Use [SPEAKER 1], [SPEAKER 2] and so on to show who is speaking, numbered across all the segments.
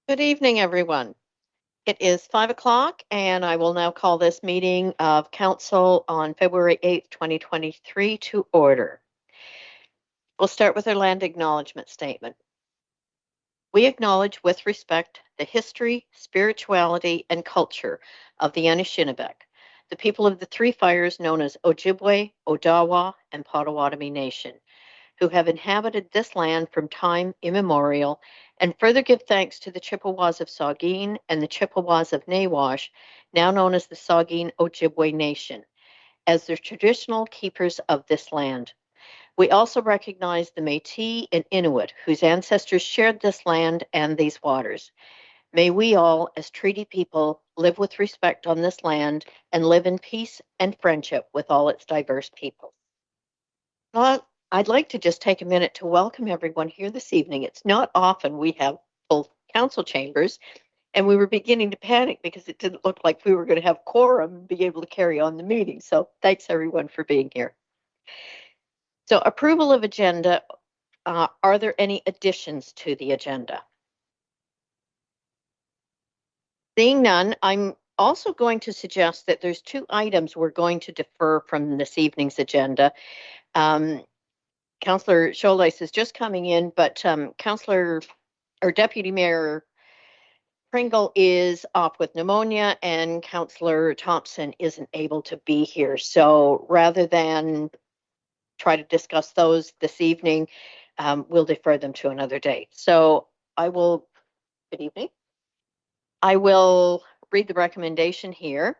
[SPEAKER 1] Good evening, everyone. It is 5 o'clock, and I will now call this meeting of Council on February 8th, 2023 to order. We'll start with our land acknowledgement statement. We acknowledge with respect the history, spirituality, and culture of the Anishinaabe, the people of the Three Fires known as Ojibwe, Odawa, and Potawatomi Nation, who have inhabited this land from time immemorial, and further give thanks to the Chippewas of Saugeen and the Chippewas of Nawash, now known as the Saugeen Ojibwe Nation, as the traditional keepers of this land. We also recognize the Métis and Inuit, whose ancestors shared this land and these waters. May we all, as treaty people, live with respect on this land and live in peace and friendship with all its diverse peoples. Well, I'd like to just take a minute to welcome everyone here this evening. It's not often we have full council chambers, and we were beginning to panic because it didn't look like we were going to have quorum and be able to carry on the meeting. So thanks everyone for being here. So approval of agenda. Are there any additions to the agenda? Seeing none, I'm also going to suggest that there's two items we're going to defer from this evening's agenda. Councillor Scholdice is just coming in, but Councillor or Deputy Mayor Pringle is off with pneumonia, and Councillor Thompson isn't able to be here. So rather than try to discuss those this evening, we'll defer them to another date. So I will, good evening. I will read the recommendation here.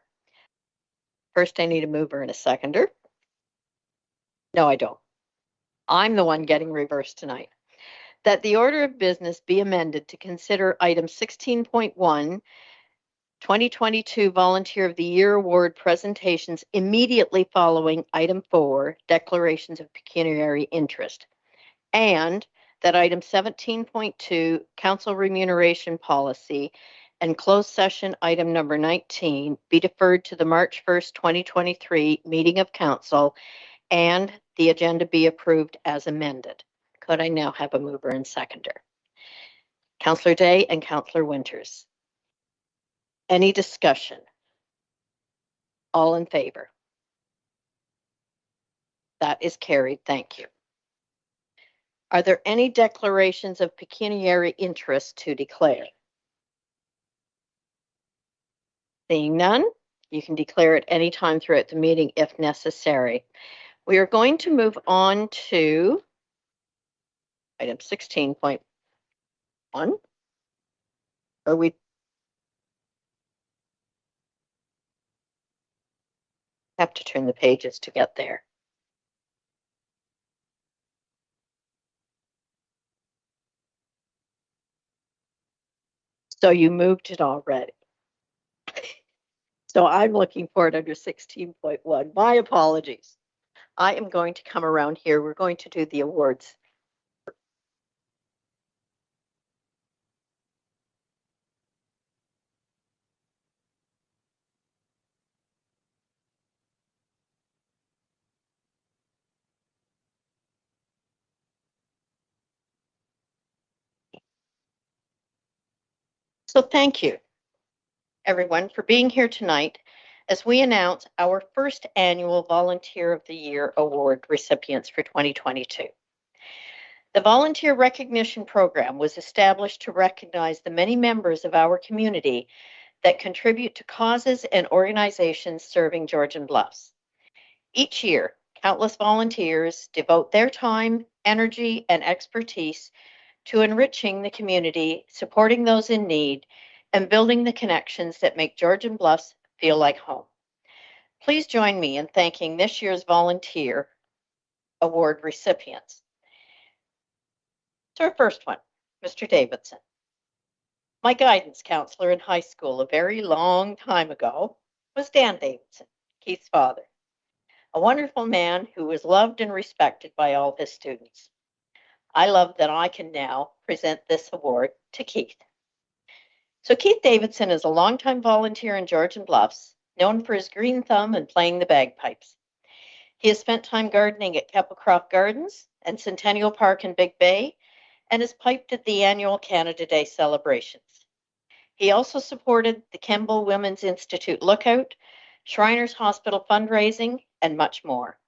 [SPEAKER 1] First, I need a mover and a seconder. No, I don't. I'm the one getting reversed tonight. That the order of business be amended to consider item 16.1, 2022 Volunteer of the Year Award presentations immediately following item 4, declarations of pecuniary interest, and that item 17.2, council remuneration policy, and closed session item number 19 be deferred to the March 1st, 2023 meeting of council, and the agenda be approved as amended. Could I now have a mover and seconder? Councillor Day and Councillor Winters. Any discussion? All in favor? That is carried. Thank you. Are there any declarations of pecuniary interest to declare? Seeing none, you can declare at any time throughout the meeting if necessary. We are going to move on to item 16.1. Are we have to turn the pages to get there? So you moved it already. So I'm looking for it under 16.1. My apologies. I am going to come around here. We're going to do the awards. So thank you, everyone, for being here tonight as we announce our first annual Volunteer of the Year Award recipients for 2022. The Volunteer Recognition Program was established to recognize the many members of our community that contribute to causes and organizations serving Georgian Bluffs. Each year, countless volunteers devote their time, energy, and expertise to enriching the community, supporting those in need, and building the connections that make Georgian Bluffs feel like home. Please join me in thanking this year's Volunteer Award recipients. So our first one, Mr. Davidson. My guidance counselor in high school a very long time ago was Dan Davidson, Keith's father, a wonderful man who was loved and respected by all his students. I love that I can now present this award to Keith. So Keith Davidson is a longtime volunteer in Georgian Bluffs, known for his green thumb and playing the bagpipes. He has spent time gardening at Keppelcroft Gardens and Centennial Park in Big Bay, and has piped at the annual Canada Day celebrations. He also supported the Kemble Women's Institute Lookout, Shriners Hospital fundraising, and much more.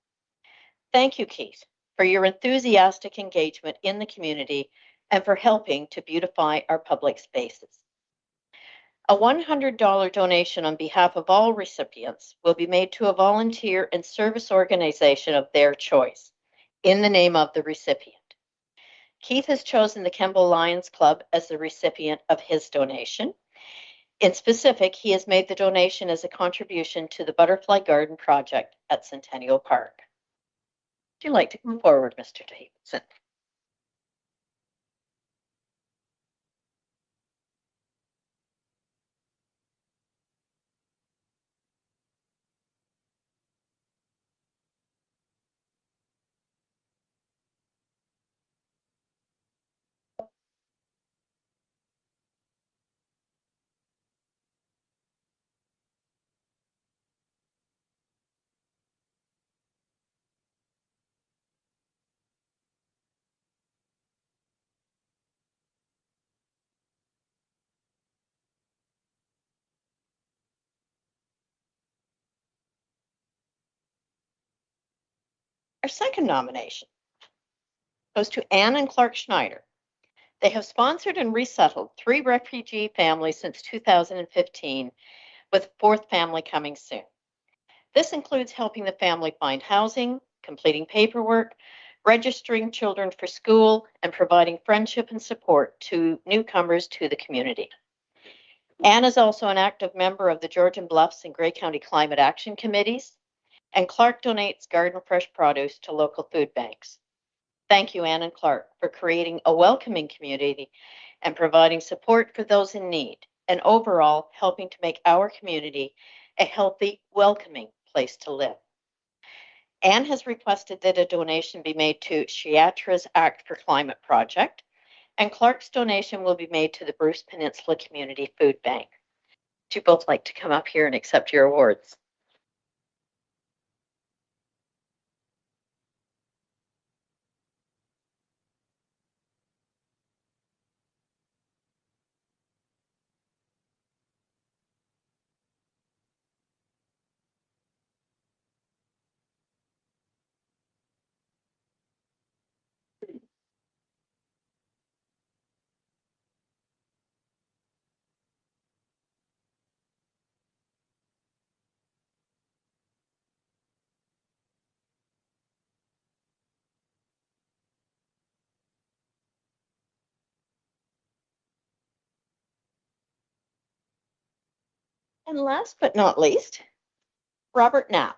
[SPEAKER 1] Thank you, Keith, for your enthusiastic engagement in the community and for helping to beautify our public spaces. A $100 donation on behalf of all recipients will be made to a volunteer and service organization of their choice in the name of the recipient. Keith has chosen the Kemble Lions Club as the recipient of his donation. In specific, he has made the donation as a contribution to the Butterfly Garden Project at Centennial Park. Would you like to come forward, Mr. Davidson? Our second nomination goes to Ann and Clark Schneider. They have sponsored and resettled 3 refugee families since 2015, with a 4th family coming soon. This includes helping the family find housing, completing paperwork, registering children for school, and providing friendship and support to newcomers to the community. Ann is also an active member of the Georgian Bluffs and Grey County Climate Action Committees, and Clark donates garden fresh produce to local food banks. Thank you, Ann and Clark, for creating a welcoming community and providing support for those in need, and overall helping to make our community a healthy, welcoming place to live. Ann has requested that a donation be made to Chiatra's Act for Climate project, and Clark's donation will be made to the Bruce Peninsula Community Food Bank. Would you both like to come up here and accept your awards? And last but not least, Robert Knapp.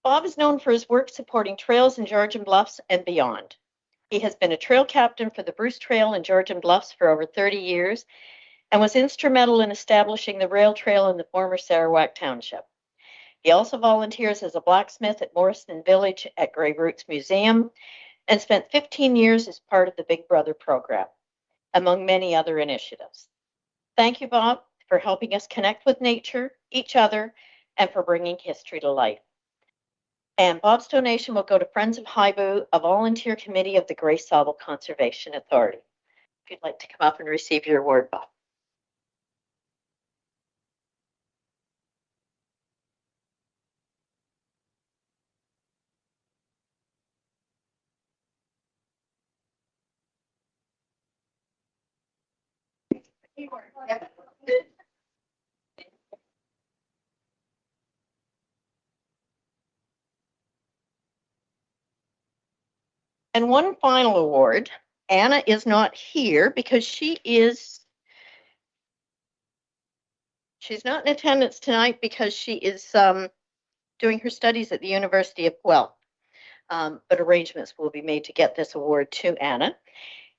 [SPEAKER 1] Bob is known for his work supporting trails in Georgian Bluffs and beyond. He has been a trail captain for the Bruce Trail in Georgian Bluffs for over 30 years and was instrumental in establishing the rail trail in the former Sarawak Township. He also volunteers as a blacksmith at Morrison Village at Grey Roots Museum and spent 15 years as part of the Big Brother program, among many other initiatives. Thank you, Bob, for helping us connect with nature, each other, and for bringing history to life. And Bob's donation will go to Friends of Haibu, a volunteer committee of the Grace Sawville Conservation Authority. If you'd like to come up and receive your award, Bob. And one final award. Anna is not here because she's not in attendance tonight because she is doing her studies at the University of Guelph. But arrangements will be made to get this award to Anna.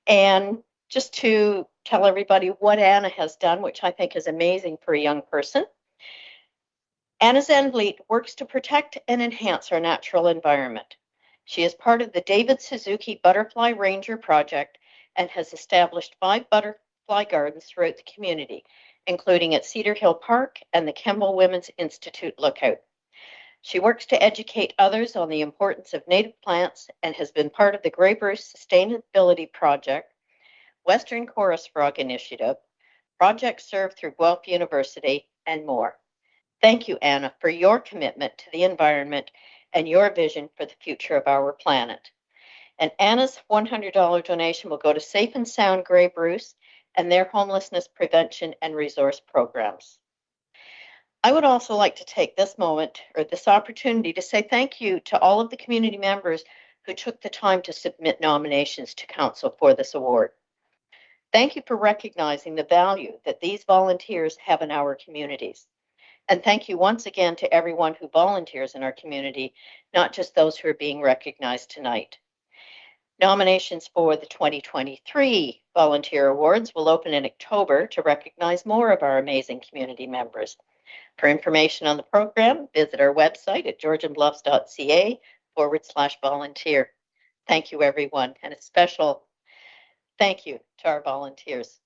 [SPEAKER 1] And just to tell everybody what Anna has done, which I think is amazing for a young person. Anna Zenvliet works to protect and enhance our natural environment. She is part of the David Suzuki Butterfly Ranger project and has established 5 butterfly gardens throughout the community, including at Cedar Hill Park and the Kemble Women's Institute Lookout. She works to educate others on the importance of native plants and has been part of the Grey Bruce Sustainability Project, Western Chorus Frog Initiative, projects served through Guelph University, and more. Thank you, Anna, for your commitment to the environment and your vision for the future of our planet. And Anna's $100 donation will go to Safe and Sound Grey Bruce and their homelessness prevention and resource programs. I would also like to take this moment or this opportunity to say thank you to all of the community members who took the time to submit nominations to council for this award. Thank you for recognizing the value that these volunteers have in our communities. And thank you once again to everyone who volunteers in our community, not just those who are being recognized tonight. Nominations for the 2023 Volunteer Awards will open in October to recognize more of our amazing community members. For information on the program, visit our website at georgianbluffs.ca/volunteer. Thank you, everyone, and a special thank you to our volunteers.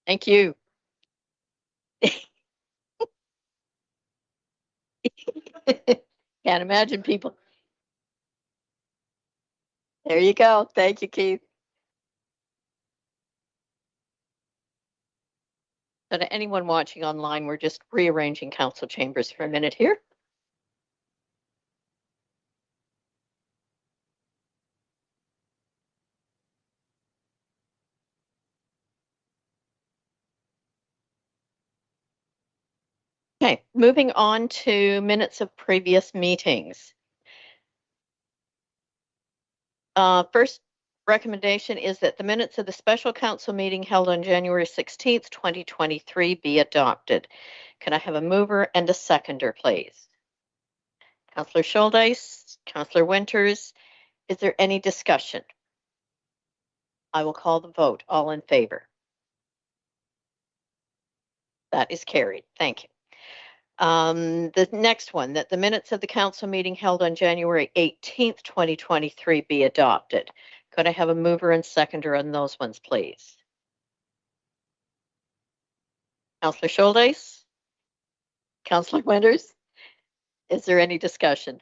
[SPEAKER 1] Thank you. Can't imagine people. There you go. Thank you, Keith. So to anyone watching online, we're just rearranging council chambers for a minute here. Okay, moving on to minutes of previous meetings. First recommendation is that the minutes of the special council meeting held on January 16th, 2023 be adopted. Can I have a mover and a seconder, please? Councillor Schuldeis, Councillor Winters, is there any discussion? I will call the vote. All in favor? That is carried. Thank you. The next one, that the minutes of the council meeting held on January 18th, 2023 be adopted. Could I have a mover and seconder on those ones, please? Councillor Schuldeis? Councillor Winters? Is there any discussion?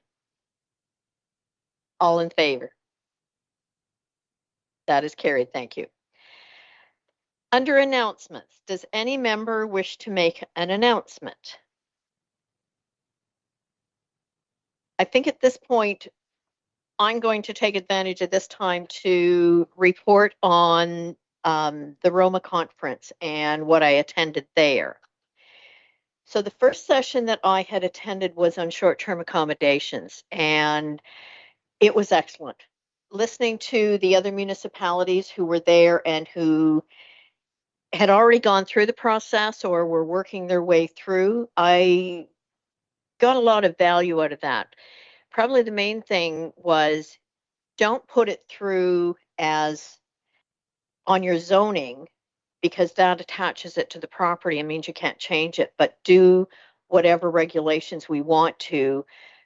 [SPEAKER 1] All in favor? That is carried. Thank you. Under announcements, does any member wish to make an announcement? I think at this point, I'm going to take advantage of this time to report on the Roma conference and what I attended there. So the first session that I had attended was on short-term accommodations, and it was excellent. Listening to the other municipalities who were there and who had already gone through the process or were working their way through, I got a lot of value out of that. Probably the main thing was don't put it through as on your zoning because that attaches it to the property and means you can't change it, but do whatever regulations we want to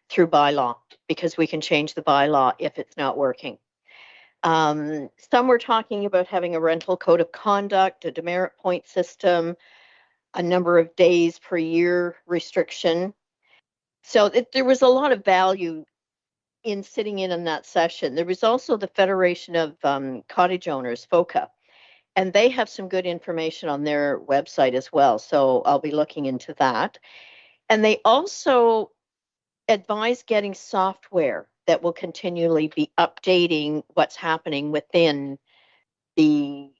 [SPEAKER 1] through bylaw because we can change the bylaw if it's not working. Some were talking about having a rental code of conduct, a demerit point system, a number of days per year restriction. So there was a lot of value in sitting in on that session. There was also the Federation of Cottage Owners, FOCA, and they have some good information on their website as well. So I'll be looking into that. And they also advise getting software that will continually be updating what's happening within the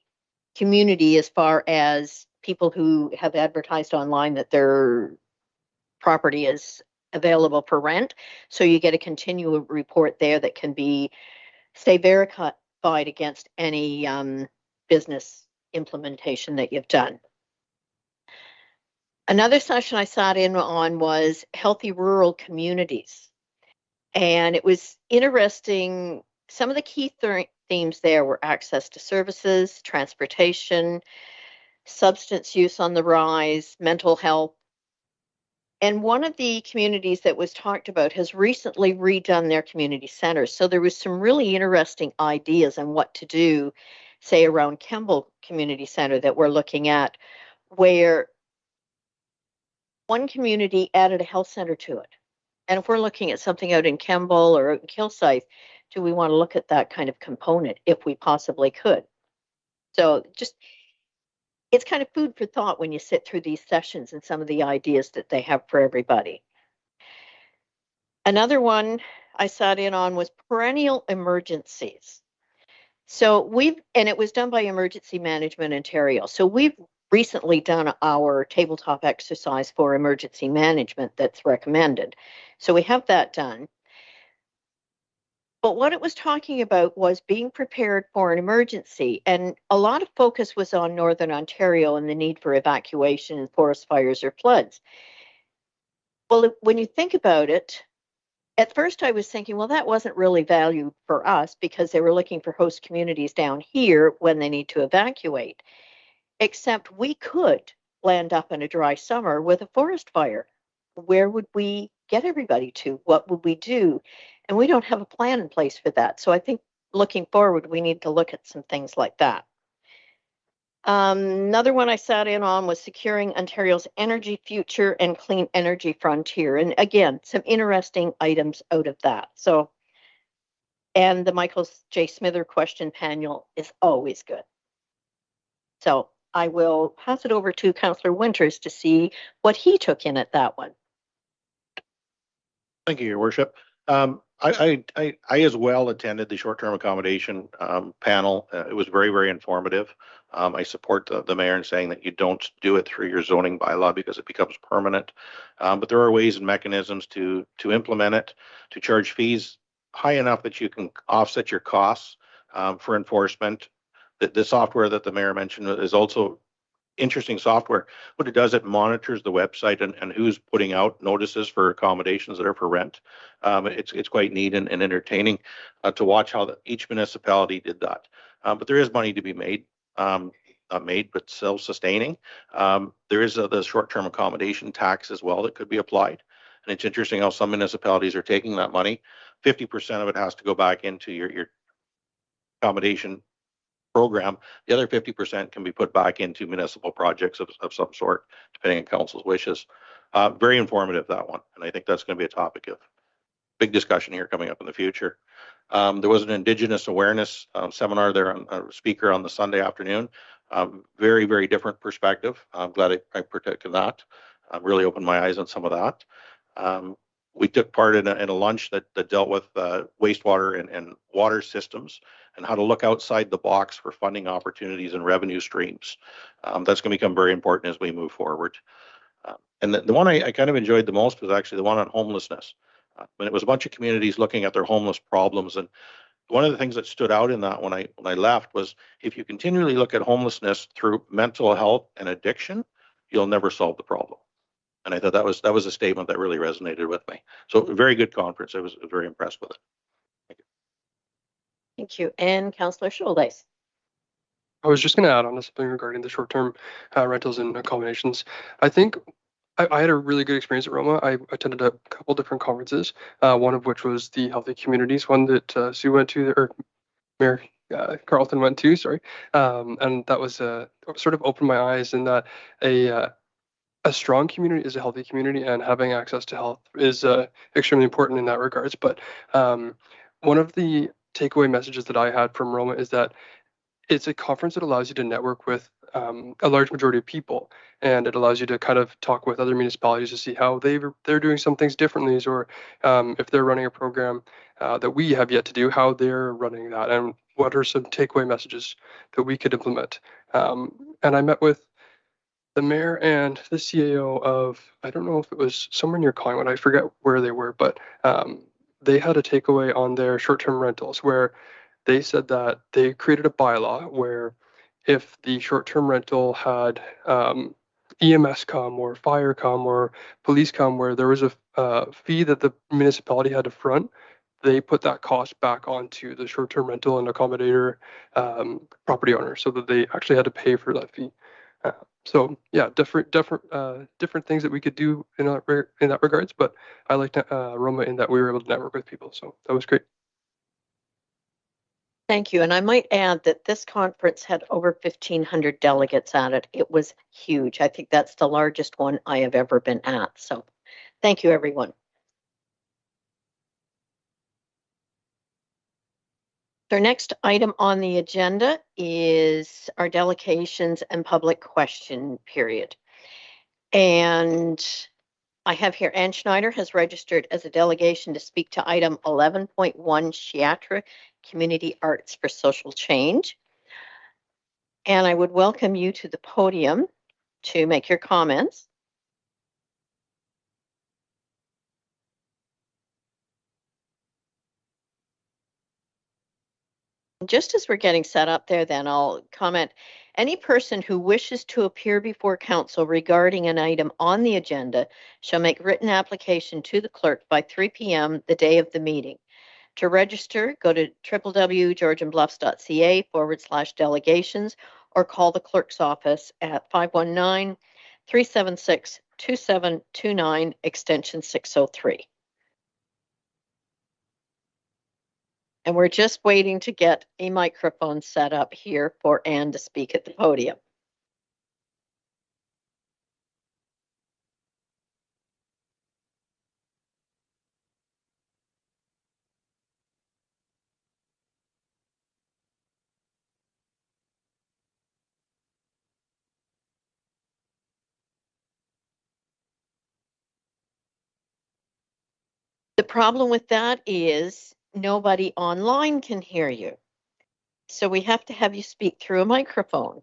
[SPEAKER 1] community as far as people who have advertised online that their property is available for rent. So you get a continual report there that can stay verified against any business implementation that you've done. Another session I sat in on was healthy rural communities. And it was interesting. Some of the key themes there were access to services, transportation, substance use on the rise, mental health. And one of the communities that was talked about has recently redone their community centers. So there was some really interesting ideas on what to do, say around Kemble Community Center that we're looking at, where one community added a health center to it. And if we're looking at something out in Kemble or out in Kilsyth, do we want to look at that kind of component if we possibly could? So just, it's kind of food for thought when you sit through these sessions and some of the ideas that they have for everybody. Another one I sat in on was perennial emergencies. So and it was done by Emergency Management Ontario. So we've recently done our tabletop exercise for emergency management that's recommended. So we have that done. But what it was talking about was being prepared for an emergency. And a lot of focus was on Northern Ontario and the need for evacuation in forest fires or floods. Well, when you think about it, at first I was thinking, well, that wasn't really valued for us because they were looking for host communities down here when they need to evacuate. Except we could land up in a dry summer with a forest fire. Where would we get everybody to? What would we do? And we don't have a plan in place for that. So I think looking forward, we need to look at some things like that. Another one I sat in on was securing Ontario's energy future and clean energy frontier. And again, some interesting items out of that. So, and the Michael J. Smither question panel is always good. So I will pass it over to Councillor Winters to see what he took in at that one.
[SPEAKER 2] Thank you, Your Worship. I as well attended the short-term accommodation panel. It was very, very informative. I support the mayor in saying that you don't do it through your zoning bylaw because it becomes permanent. But there are ways and mechanisms to implement it, to charge fees high enough that you can offset your costs for enforcement. The software that the mayor mentioned is also interesting software. What it does, it monitors the website and who's putting out notices for accommodations that are for rent. It's quite neat and entertaining to watch how each municipality did that. But there is money to be made, not made, but self-sustaining. There is the short-term accommodation tax as well that could be applied. And it's interesting how some municipalities are taking that money. 50% of it has to go back into your accommodation program. The other 50% can be put back into municipal projects of some sort, depending on council's wishes. Very informative, that one. And I think that's going to be a topic of big discussion here coming up in the future. There was an Indigenous awareness seminar there, on a speaker on the Sunday afternoon. Very, very different perspective. I'm glad I protected that. Really opened my eyes on some of that. We took part in a lunch that dealt with wastewater and water systems and how to look outside the box for funding opportunities and revenue streams. That's going to become very important as we move forward. And the one I kind of enjoyed the most was actually the one on homelessness. When it was a bunch of communities looking at their homeless problems. And one of the things that stood out in that when I left was, if you continually look at homelessness through mental health and addiction, you'll never solve the problem. And I thought that was a statement that really resonated with me. So a very good conference. I was very impressed with it. Thank you.
[SPEAKER 1] Thank you. And Councillor Shouldice.
[SPEAKER 3] I was just going to add on to something regarding the short-term rentals and accommodations. I think I had a really good experience at Roma. I attended a couple different conferences, one of which was the Healthy Communities one that Sue went to, or Mayor Carleton went to, sorry. And that was sort of opened my eyes in that a strong community is a healthy community, and having access to health is extremely important in that regards. But one of the takeaway messages that I had from Roma is that it's a conference that allows you to network with a large majority of people, and it allows you to kind of talk with other municipalities to see how they're doing some things differently, or if they're running a program that we have yet to do, how they're running that. And what are some takeaway messages that we could implement. And I met with the mayor and the CAO of, I don't know if it was somewhere near Collingwood, I forget where they were, but they had a takeaway on their short-term rentals where they said that they created a bylaw where if the short-term rental had EMS come or fire come or police come, where there was a fee that the municipality had to front, they put that cost back onto the short-term rental and accommodator property owner, so that they actually had to pay for that fee. So yeah, different things that we could do in that regards. But I liked Roma in that we were able to network with people, so that was great.
[SPEAKER 1] Thank you. And I might add that this conference had over 1,500 delegates at it. It was huge. I think that's the largest one I have ever been at. So thank you, everyone. Our next item on the agenda is our delegations and public question period. And I have here Ann Schneider has registered as a delegation to speak to item 11.1 Chiatra Community Arts for Social Change. And I would welcome you to the podium to make your comments. Just as we're getting set up there, then I'll comment. Any person who wishes to appear before council regarding an item on the agenda shall make written application to the clerk by 3 p.m. the day of the meeting. To register, go to www.georgianbluffs.ca/delegations or call the clerk's office at 519-376-2729, extension 603. And we're just waiting to get a microphone set up here for Ann to speak at the podium. The problem with that is nobody online can hear you. So we have to have you speak through a microphone.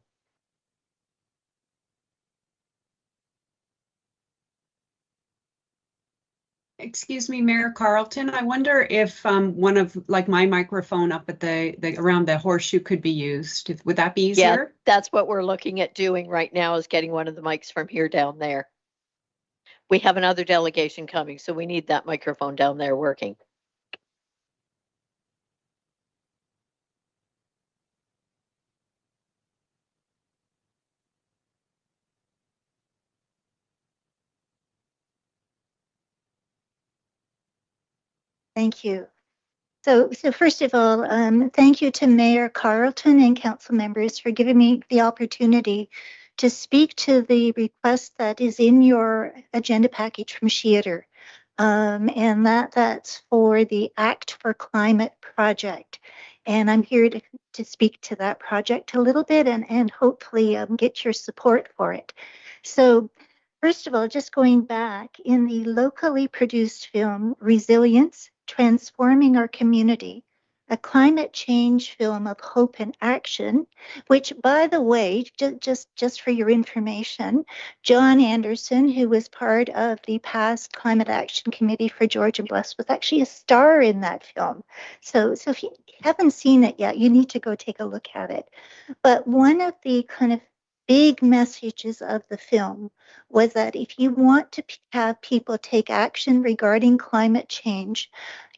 [SPEAKER 4] Excuse me, Mayor Carlton. I wonder if one of like my microphone up at the around the horseshoe could be used. Would that be easier?
[SPEAKER 1] Yeah, that's what we're looking at doing right now, is getting one of the mics from here down there. We have another delegation coming, so we need that microphone down there working.
[SPEAKER 5] Thank you. So first of all, thank you to Mayor Carlton and council members for giving me the opportunity to speak to the request that is in your agenda package from Sheator. And that's for the Act for Climate project. And I'm here to speak to that project a little bit and hopefully get your support for it. So first of all, just going back, in the locally produced film Resilience, Transforming Our Community, a climate change film of hope and action, which, by the way, just for your information, John Anderson, who was part of the past Climate Action Committee for Georgian Bluffs, was actually a star in that film. So if you haven't seen it yet, you need to go take a look at it. But one of the kind of big messages of the film was that if you want to have people take action regarding climate change,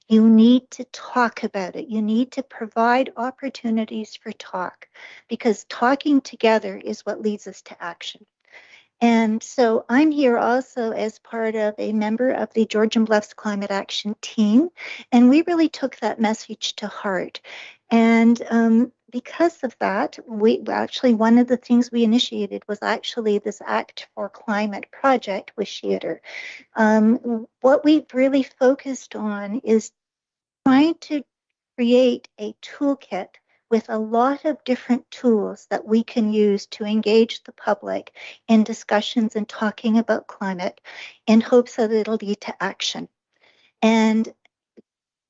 [SPEAKER 5] you need to talk about it. You need to provide opportunities for talk, because talking together is what leads us to action. And so I'm here also as part of a member of the Georgian Bluffs Climate Action team, and we really took that message to heart. And because of that, we actually, one of the things we initiated was actually this Act for Climate project with Sheator. What we've really focused on is trying to create a toolkit with a lot of different tools that we can use to engage the public in discussions and talking about climate in hopes that it'll lead to action. And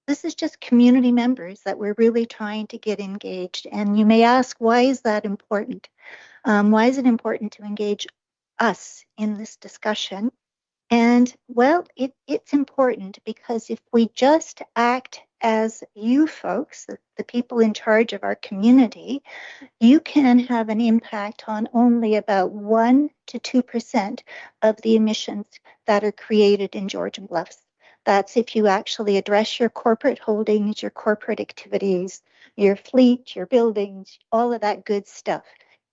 [SPEAKER 5] This is just community members that we're really trying to get engaged. And you may ask, why is that important? Why is it important to engage us in this discussion? And well, it's important because if we just act as you folks, the people in charge of our community, you can have an impact on only about 1 to 2% of the emissions that are created in Georgian Bluffs. That's if you actually address your corporate holdings, your corporate activities, your fleet, your buildings, all of that good stuff.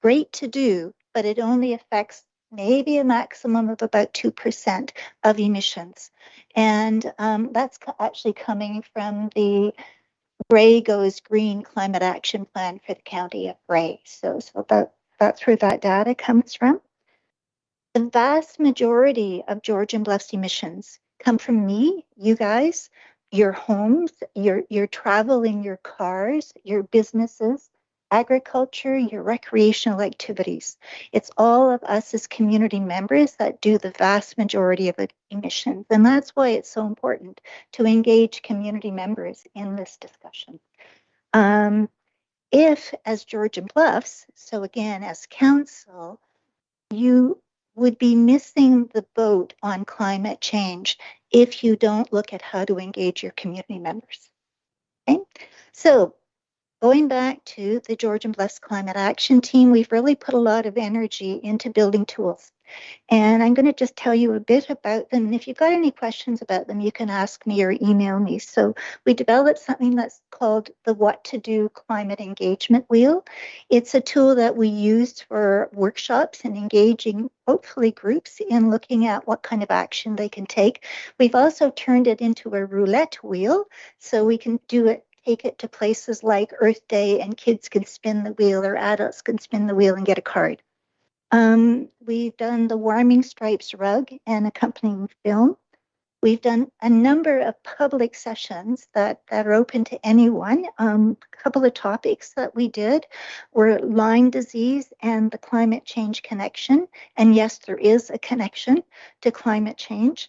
[SPEAKER 5] Great to do, but it only affects maybe a maximum of about 2% of emissions. And that's actually coming from the Bray Goes Green Climate Action Plan for the County of Bray. So that's where that data comes from. The vast majority of Georgian Bluffs emissions come from me, you guys, your homes, your travel in your cars, your businesses, agriculture, your recreational activities. It's all of us as community members that do the vast majority of emissions. And that's why it's so important to engage community members in this discussion. If, as Georgian Bluffs, so again, as council, you would be missing the boat on climate change if you don't look at how to engage your community members. Okay, so going back to the Georgian Bluffs Climate Action Team, we've really put a lot of energy into building tools. And I'm going to just tell you a bit about them. And if you've got any questions about them, you can ask me or email me. So we developed something that's called the What to Do Climate Engagement Wheel. It's a tool that we use for workshops and engaging, hopefully, groups in looking at what kind of action they can take. We've also turned it into a roulette wheel, so we can take it to places like Earth Day, and kids can spin the wheel or adults can spin the wheel and get a card. We've done the Warming Stripes rug and accompanying film. We've done a number of public sessions that are open to anyone. A couple of topics that we did were Lyme disease and the climate change connection. And yes, there is a connection to climate change.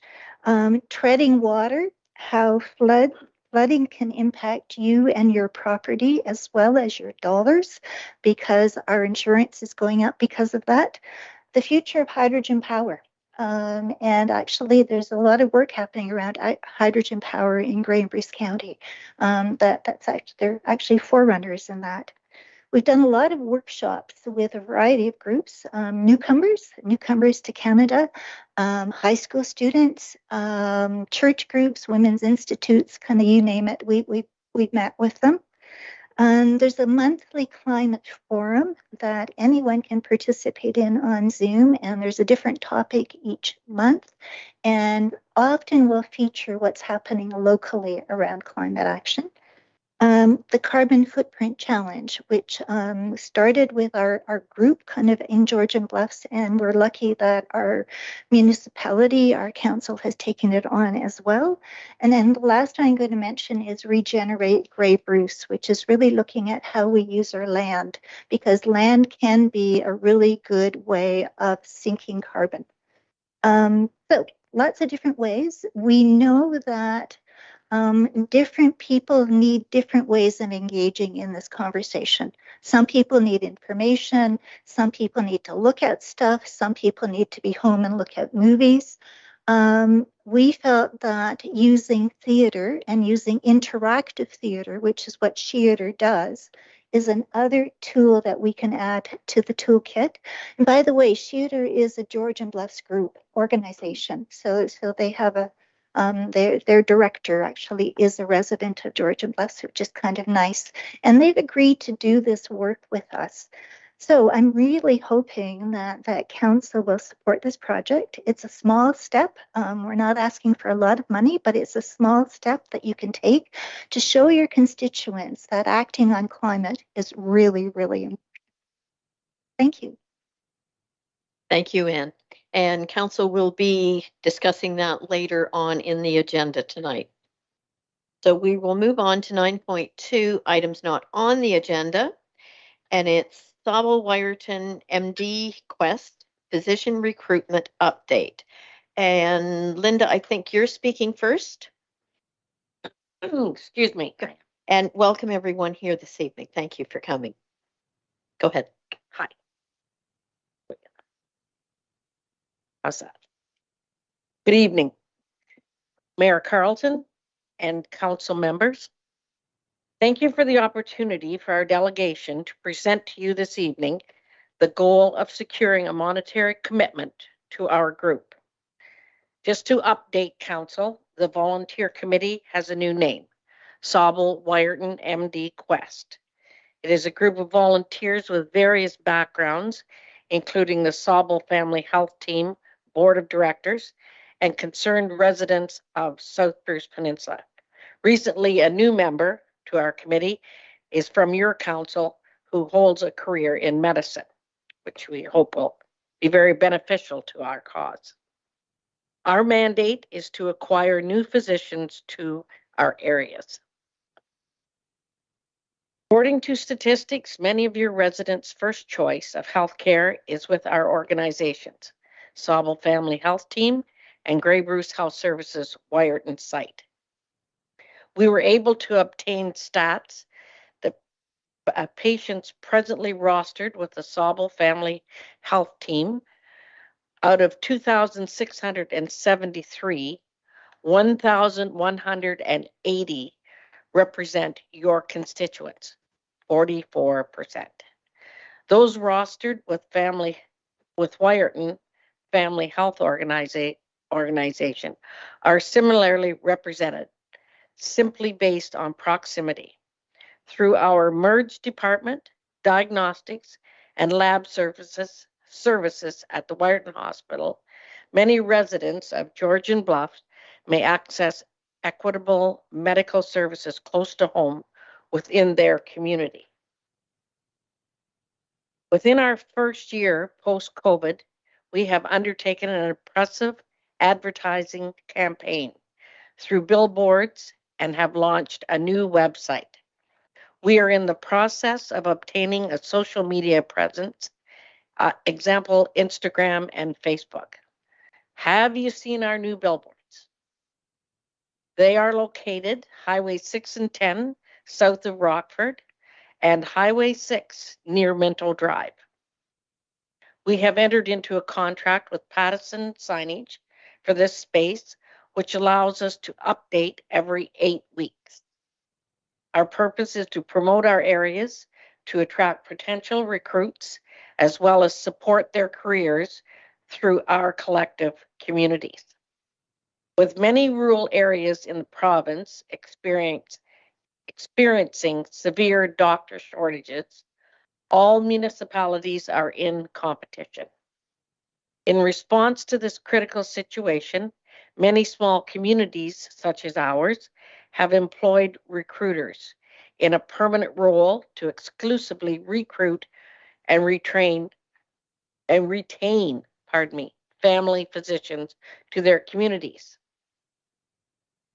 [SPEAKER 5] Treading water, how flooding can impact you and your property as well as your dollars, because our insurance is going up because of that. The future of hydrogen power. And actually, there's a lot of work happening around hydrogen power in Grey and Bruce County. They're actually forerunners in that. We've done a lot of workshops with a variety of groups, newcomers to Canada, high school students, church groups, women's institutes, kind of you name it. We've met with them. There's a monthly climate forum that anyone can participate in on Zoom, and there's a different topic each month, and often will feature what's happening locally around climate action. The Carbon Footprint Challenge, which started with our group kind of in Georgian Bluffs, and we're lucky that our municipality, our council has taken it on as well. And then the last I'm going to mention is Regenerate Grey Bruce, which is really looking at how we use our land, because land can be a really good way of sinking carbon. So lots of different ways. We know that different people need different ways of engaging in this conversation. Some people need information. Some people need to look at stuff. Some people need to be home and look at movies. We felt that using theater and using interactive theater, which is what Sheater does, is another tool that we can add to the toolkit. And by the way, Sheater is a Georgian Bluffs group organization. So they have a their director actually is a resident of Georgian Bluffs, which is kind of nice. And they've agreed to do this work with us. So I'm really hoping that council will support this project. It's a small step. We're not asking for a lot of money, but it's a small step that you can take to show your constituents that acting on climate is really, really important. Thank you.
[SPEAKER 1] Thank you, Ann. And council will be discussing that later on in the agenda tonight. So we will move on to 9.2, items not on the agenda. And it's Sobel Wyerton MD Quest Physician Recruitment Update. And Linda, I think you're speaking first.
[SPEAKER 6] Excuse me.
[SPEAKER 1] And welcome everyone here this evening. Thank you for coming. Go ahead.
[SPEAKER 6] Hi. How's that? Good evening, Mayor Carlton and council members. Thank you for the opportunity for our delegation to present to you this evening the goal of securing a monetary commitment to our group. Just to update council, the volunteer committee has a new name, Sobel Wyerton MD Quest. It is a group of volunteers with various backgrounds, including the Sobel Family Health Team, Board of Directors, and concerned residents of South Bruce Peninsula. Recently, a new member to our committee is from your council who holds a career in medicine, which we hope will be very beneficial to our cause. Our mandate is to acquire new physicians to our areas. According to statistics, many of your residents' first choice of healthcare is with our organizations, Sobel Family Health Team and Grey Bruce Health Services Wyerton site. We were able to obtain stats that patients presently rostered with the Sobel Family Health Team, out of 2,673, 1,180 represent your constituents, 44%. Those rostered with Wyerton Family Health Organization are similarly represented, simply based on proximity. Through our merged department, diagnostics, and lab services at the Wyerton Hospital, many residents of Georgian Bluff may access equitable medical services close to home within their community. Within our first year post-COVID, we have undertaken an impressive advertising campaign through billboards and have launched a new website. We are in the process of obtaining a social media presence, example, Instagram and Facebook. Have you seen our new billboards? They are located Highway 6 and 10 south of Rockford and Highway 6 near Minto Drive. We have entered into a contract with Pattison Signage for this space, which allows us to update every 8 weeks. Our purpose is to promote our areas, to attract potential recruits, as well as support their careers through our collective communities. With many rural areas in the province experiencing severe doctor shortages, all municipalities are in competition. In response to this critical situation, many small communities, such as ours, have employed recruiters in a permanent role to exclusively recruit and retain family physicians to their communities.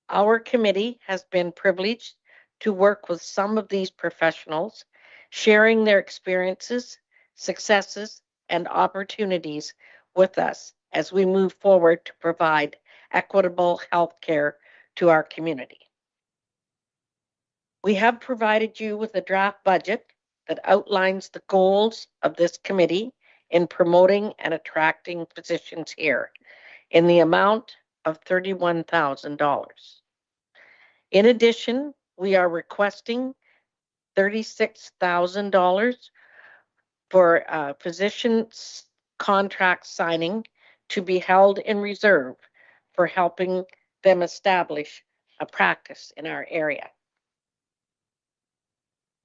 [SPEAKER 6] Our committee has been privileged to work with some of these professionals, sharing their experiences, successes, and opportunities with us as we move forward to provide equitable health care to our community. We have provided you with a draft budget that outlines the goals of this committee in promoting and attracting physicians here in the amount of $31,000. In addition, we are requesting $36,000 for physicians' contract signing to be held in reserve for helping them establish a practice in our area.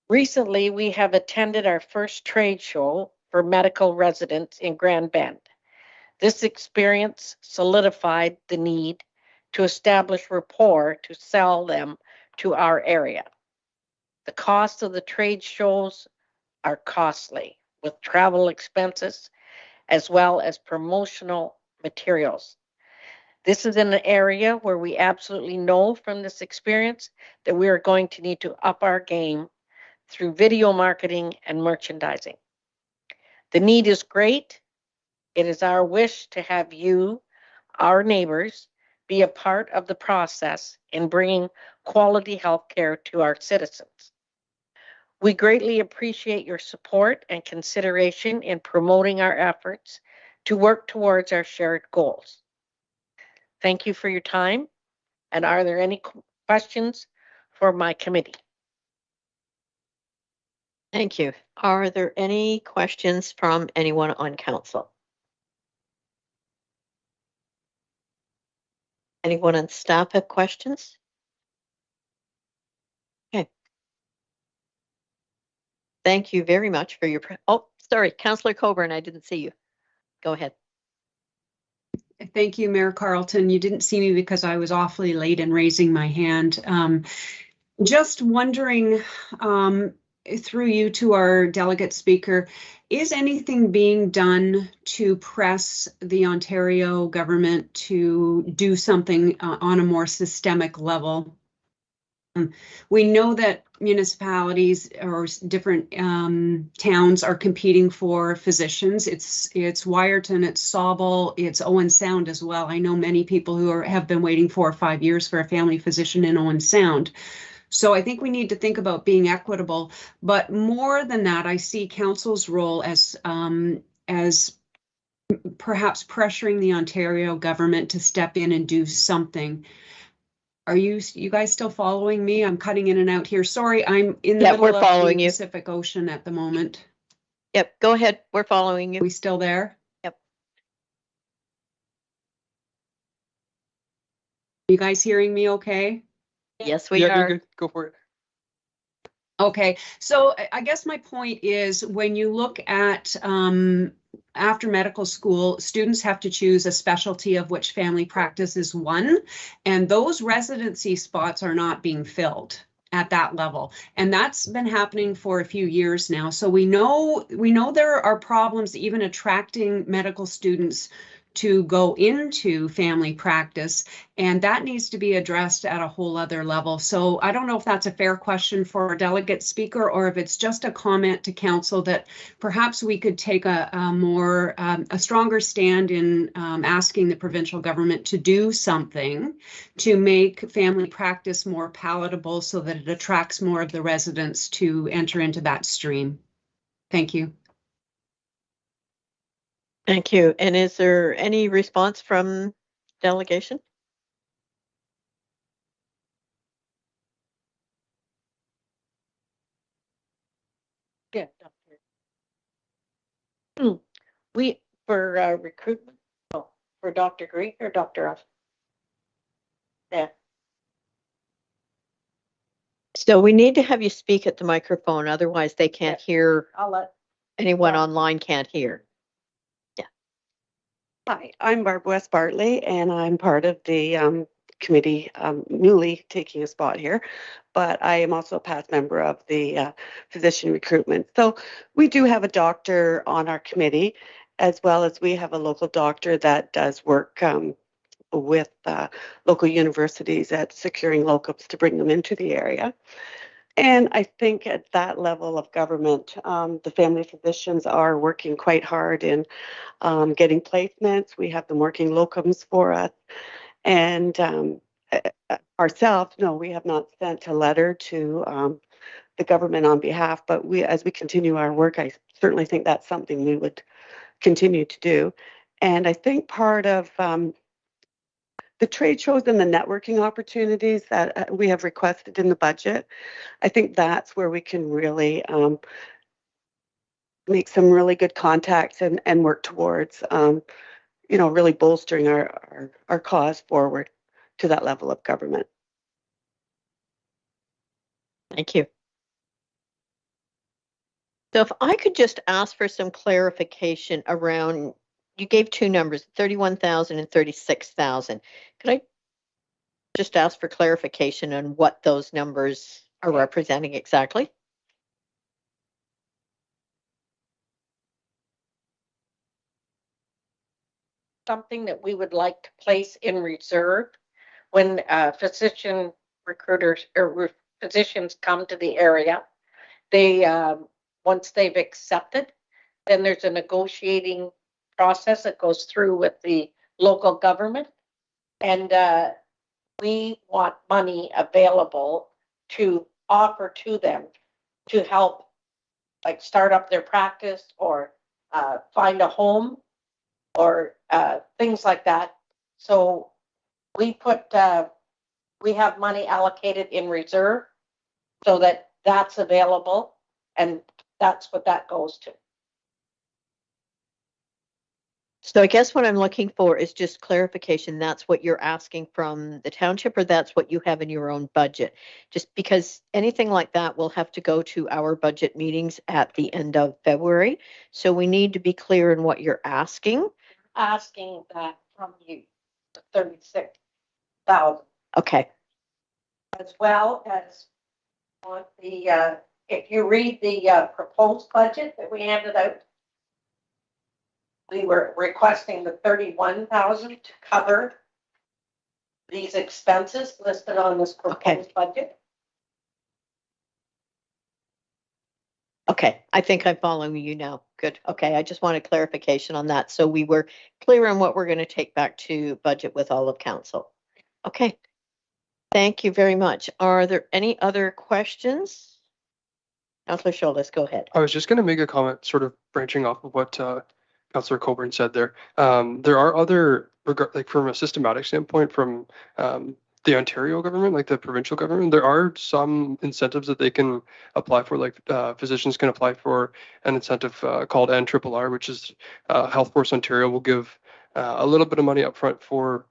[SPEAKER 6] Recently, we have attended our first trade show for medical residents in Grand Bend. This experience solidified the need to establish rapport to sell them to our area. The cost of the trade shows are costly, with travel expenses as well as promotional materials. This is in an area where we absolutely know from this experience that we are going to need to up our game through video marketing and merchandising. The need is great. It is our wish to have you, our neighbors, be a part of the process in bringing quality health care to our citizens. We greatly appreciate your support and consideration in promoting our efforts to work towards our shared goals. Thank you for your time. And are there any questions for my committee?
[SPEAKER 1] Thank you. Are there any questions from anyone on council? Anyone on staff have questions? Okay. Thank you very much for your, oh, sorry, Councillor Coburn, I didn't see you. Go ahead.
[SPEAKER 4] Thank you, Mayor Carlton. You didn't see me because I was awfully late in raising my hand. Just wondering, through you to our delegate speaker, is anything being done to press the Ontario government to do something on a more systemic level? We know that municipalities or different towns are competing for physicians. It's Wyerton, it's Sauble, it's Owen Sound as well. I know many people who have been waiting 4 or 5 years for a family physician in Owen Sound. So I think we need to think about being equitable, but more than that, I see council's role as perhaps pressuring the Ontario government to step in and do something. Are you guys still following me? I'm cutting in and out here. Sorry, I'm in the middle of the Pacific Ocean at the moment.
[SPEAKER 1] Yep, go ahead. We're following you.
[SPEAKER 4] We still there?
[SPEAKER 1] Yep.
[SPEAKER 4] You guys hearing me okay?
[SPEAKER 1] Yes, we
[SPEAKER 3] Yeah,
[SPEAKER 1] are.
[SPEAKER 3] you're good. Go for it.
[SPEAKER 4] Okay, so I guess my point is when you look at after medical school, students have to choose a specialty of which family practice is one, and those residency spots are not being filled at that level. And that's been happening for a few years now. So we know there are problems even attracting medical students to go into family practice, and that needs to be addressed at a whole other level. So I don't know if that's a fair question for our delegate speaker, or if it's just a comment to council that perhaps we could take a stronger stand in asking the provincial government to do something to make family practice more palatable so that it attracts more of the residents to enter into that stream. Thank you.
[SPEAKER 1] Thank you. And is there any response from delegation?
[SPEAKER 6] Yeah. We, for recruitment, for Dr. Greek or Dr. F? Yeah.
[SPEAKER 1] So we need to have you speak at the microphone, otherwise they can't hear.
[SPEAKER 6] I'll let
[SPEAKER 1] Anyone
[SPEAKER 6] Yeah.
[SPEAKER 1] online can't hear.
[SPEAKER 7] Hi, I'm Barb West Bartley, and I'm part of the committee, newly taking a spot here, but I am also a past member of the physician recruitment. So we do have a doctor on our committee, as well as we have a local doctor that does work with local universities at securing locums to bring them into the area. And I think at that level of government, the family physicians are working quite hard in getting placements. We have them working locums for us. And ourselves, no, we have not sent a letter to the government on behalf, but as we continue our work, I certainly think that's something we would continue to do. And I think part of the trade shows and the networking opportunities that we have requested in the budget, I think that's where we can really make some really good contacts and work towards, really bolstering our cause forward to that level of government.
[SPEAKER 1] Thank you. So if I could just ask for some clarification around, you gave two numbers, 31,000 and 36,000. Could I just ask for clarification on what those numbers are representing exactly?
[SPEAKER 6] something that we would like to place in reserve when physician recruiters or physicians come to the area. They, once they've accepted, then there's a negotiating process that goes through with the local government. And we want money available to offer to them to help, like, start up their practice or find a home or things like that. So we we have money allocated in reserve so that that's available, and that's what that goes to.
[SPEAKER 1] So I guess what I'm looking for is just clarification. That's what you're asking from the township, or that's what you have in your own budget? Just because anything like that will have to go to our budget meetings at the end of February. So we need to be clear in what you're asking.
[SPEAKER 6] Asking that from you, the 36,000,
[SPEAKER 1] Okay,
[SPEAKER 6] as well as on the, if you read the proposed budget that we handed out, we were requesting the 31,000 to cover these expenses listed on this proposed budget.
[SPEAKER 1] okay. I think I'm following you now. Good. Okay, I just wanted clarification on that. So we were clear on what we're going to take back to budget with all of council. Okay. Thank you very much. Are there any other questions? Councillor Shoulders, go ahead.
[SPEAKER 3] I was just going to make a comment, sort of branching off of what Councillor Coburn said there. There are other, like from a systematic standpoint, from the Ontario government, like the provincial government, there are some incentives that they can apply for. Like physicians can apply for an incentive called NRRR, which is Health Force Ontario will give a little bit of money up front for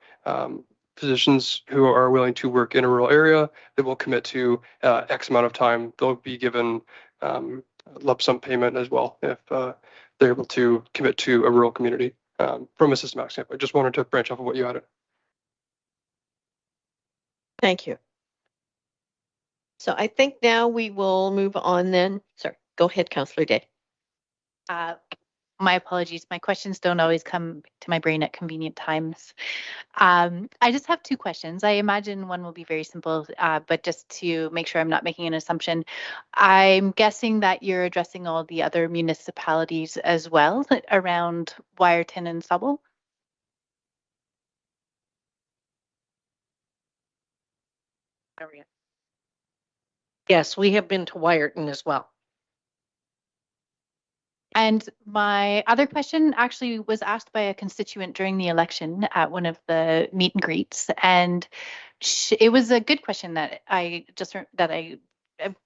[SPEAKER 3] physicians who are willing to work in a rural area. They will commit to X amount of time. They'll be given lump sum payment as well if they're able to commit to a rural community from a systematic standpoint. I just wanted to branch off of what you added.
[SPEAKER 1] Thank you. So I think now we will move on then. Sorry, go ahead, Councillor Day.
[SPEAKER 8] My apologies. My questions don't always come to my brain at convenient times. I just have two questions. I imagine one will be very simple, but just to make sure I'm not making an assumption, I'm guessing that you're addressing all the other municipalities as well around Wiarton and Sauble.
[SPEAKER 6] Yes, we have been to Wiarton as well.
[SPEAKER 8] And my other question actually was asked by a constituent during the election at one of the meet and greets, and it was a good question that I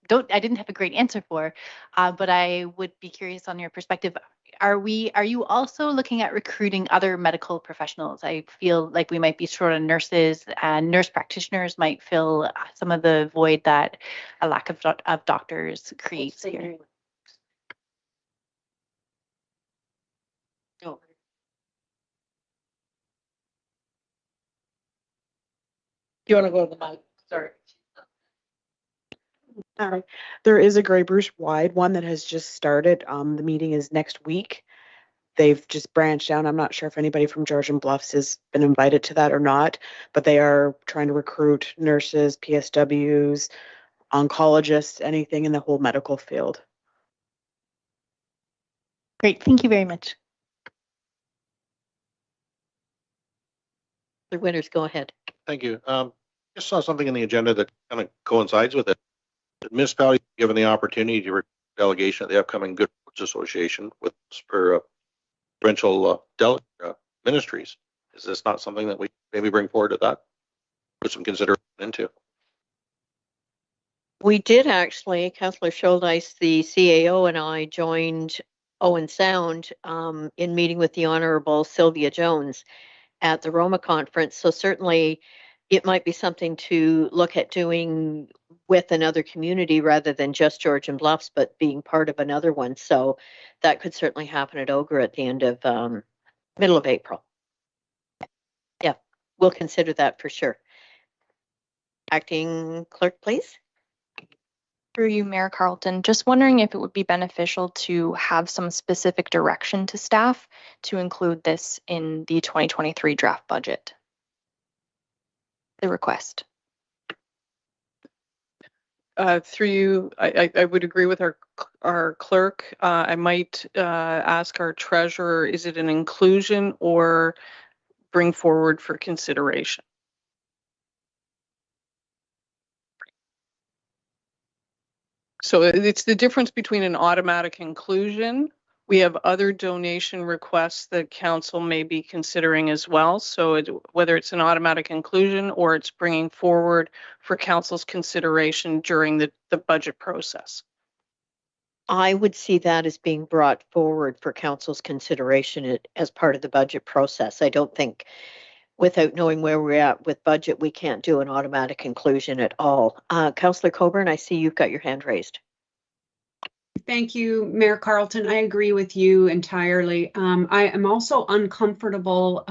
[SPEAKER 8] didn't have a great answer for, but I would be curious on your perspective. Are you also looking at recruiting other medical professionals? I feel like we might be short on nurses, and nurse practitioners might fill some of the void that a lack of doctors creates here.
[SPEAKER 6] No. You want to go to the mic? Sorry.
[SPEAKER 9] There is a Grey Bruce wide one that has just started. The meeting is next week. They've just branched out. I'm not sure if anybody from Georgian Bluffs has been invited to that or not, but they are trying to recruit nurses, PSWs, oncologists, anything in the whole medical field.
[SPEAKER 8] Great. Thank you very much.
[SPEAKER 1] The winners, go ahead.
[SPEAKER 2] Thank you. Just saw something in the agenda that kind of coincides with it. The municipality given the opportunity to delegation at the upcoming Good Roads Association with provincial ministries. Is this not something that we maybe bring forward to that? Put some consideration into.
[SPEAKER 1] We did actually, Councillor Schuldeis, the CAO, and I joined Owen Sound in meeting with the Honourable Sylvia Jones at the Roma conference. So certainly it might be something to look at doing with another community rather than just Georgian Bluffs, but being part of another one. So that could certainly happen at Ogre at the end of middle of April. Yeah, we'll consider that for sure. Acting Clerk, please.
[SPEAKER 10] Through you, Mayor Carleton, just wondering if it would be beneficial to have some specific direction to staff to include this in the 2023 draft budget. The request.
[SPEAKER 11] Through you, I would agree with our clerk. I might ask our treasurer, is it an inclusion or bring forward for consideration? So it's the difference between an automatic inclusion. We have other donation requests that council may be considering as well. So whether it's an automatic inclusion or it's bringing forward for council's consideration during the budget process.
[SPEAKER 1] I would see that as being brought forward for council's consideration as part of the budget process. I don't think, without knowing where we're at with budget, we can't do an automatic inclusion at all. Councillor Coburn, I see you've got your hand raised.
[SPEAKER 4] Thank you, Mayor Carlton. I agree with you entirely. I am also uncomfortable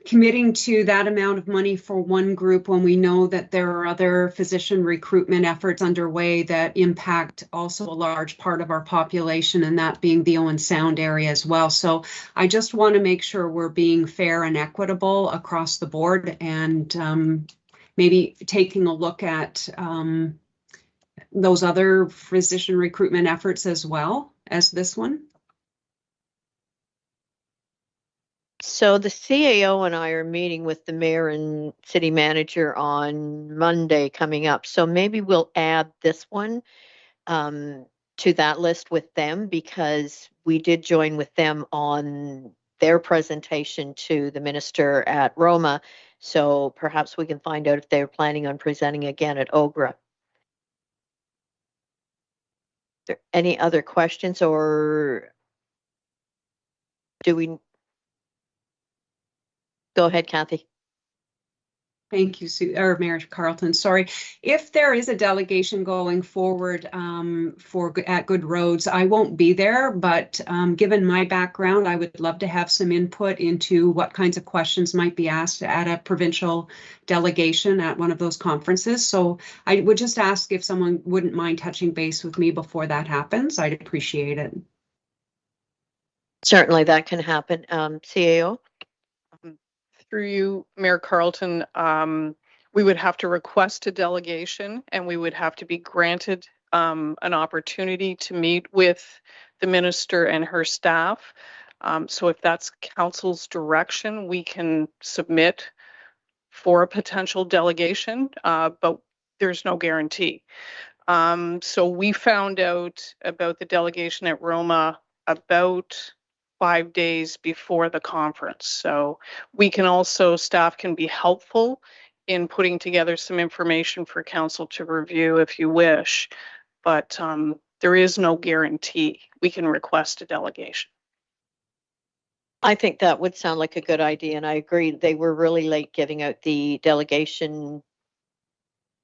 [SPEAKER 4] committing to that amount of money for one group when we know that there are other physician recruitment efforts underway that impact also a large part of our population, and that being the Owen Sound area as well. So I just want to make sure we're being fair and equitable across the board, and maybe taking a look at those other physician recruitment efforts as well as this one.
[SPEAKER 1] So the CAO and I are meeting with the mayor and city manager on Monday coming up. So maybe we'll add this one to that list with them, because we did join with them on their presentation to the minister at Roma. So perhaps we can find out if they're planning on presenting again at OGRA. There any other questions, or do we? Go ahead, Kathy.
[SPEAKER 4] Thank you, or Mayor Carlton. Sorry. If there is a delegation going forward at Good Roads, I won't be there, but given my background, I would love to have some input into what kinds of questions might be asked at a provincial delegation at one of those conferences. So I would just ask if someone wouldn't mind touching base with me before that happens. I'd appreciate it.
[SPEAKER 1] Certainly that can happen. CAO?
[SPEAKER 11] Through you, Mayor Carlton, we would have to request a delegation, and we would have to be granted an opportunity to meet with the minister and her staff. So if that's council's direction, we can submit for a potential delegation, but there's no guarantee. So we found out about the delegation at Roma about 5 days before the conference. So we can also, staff can be helpful in putting together some information for council to review if you wish, but there is no guarantee. We can request a delegation.
[SPEAKER 1] I think that would sound like a good idea, and I agree. They were really late giving out the delegation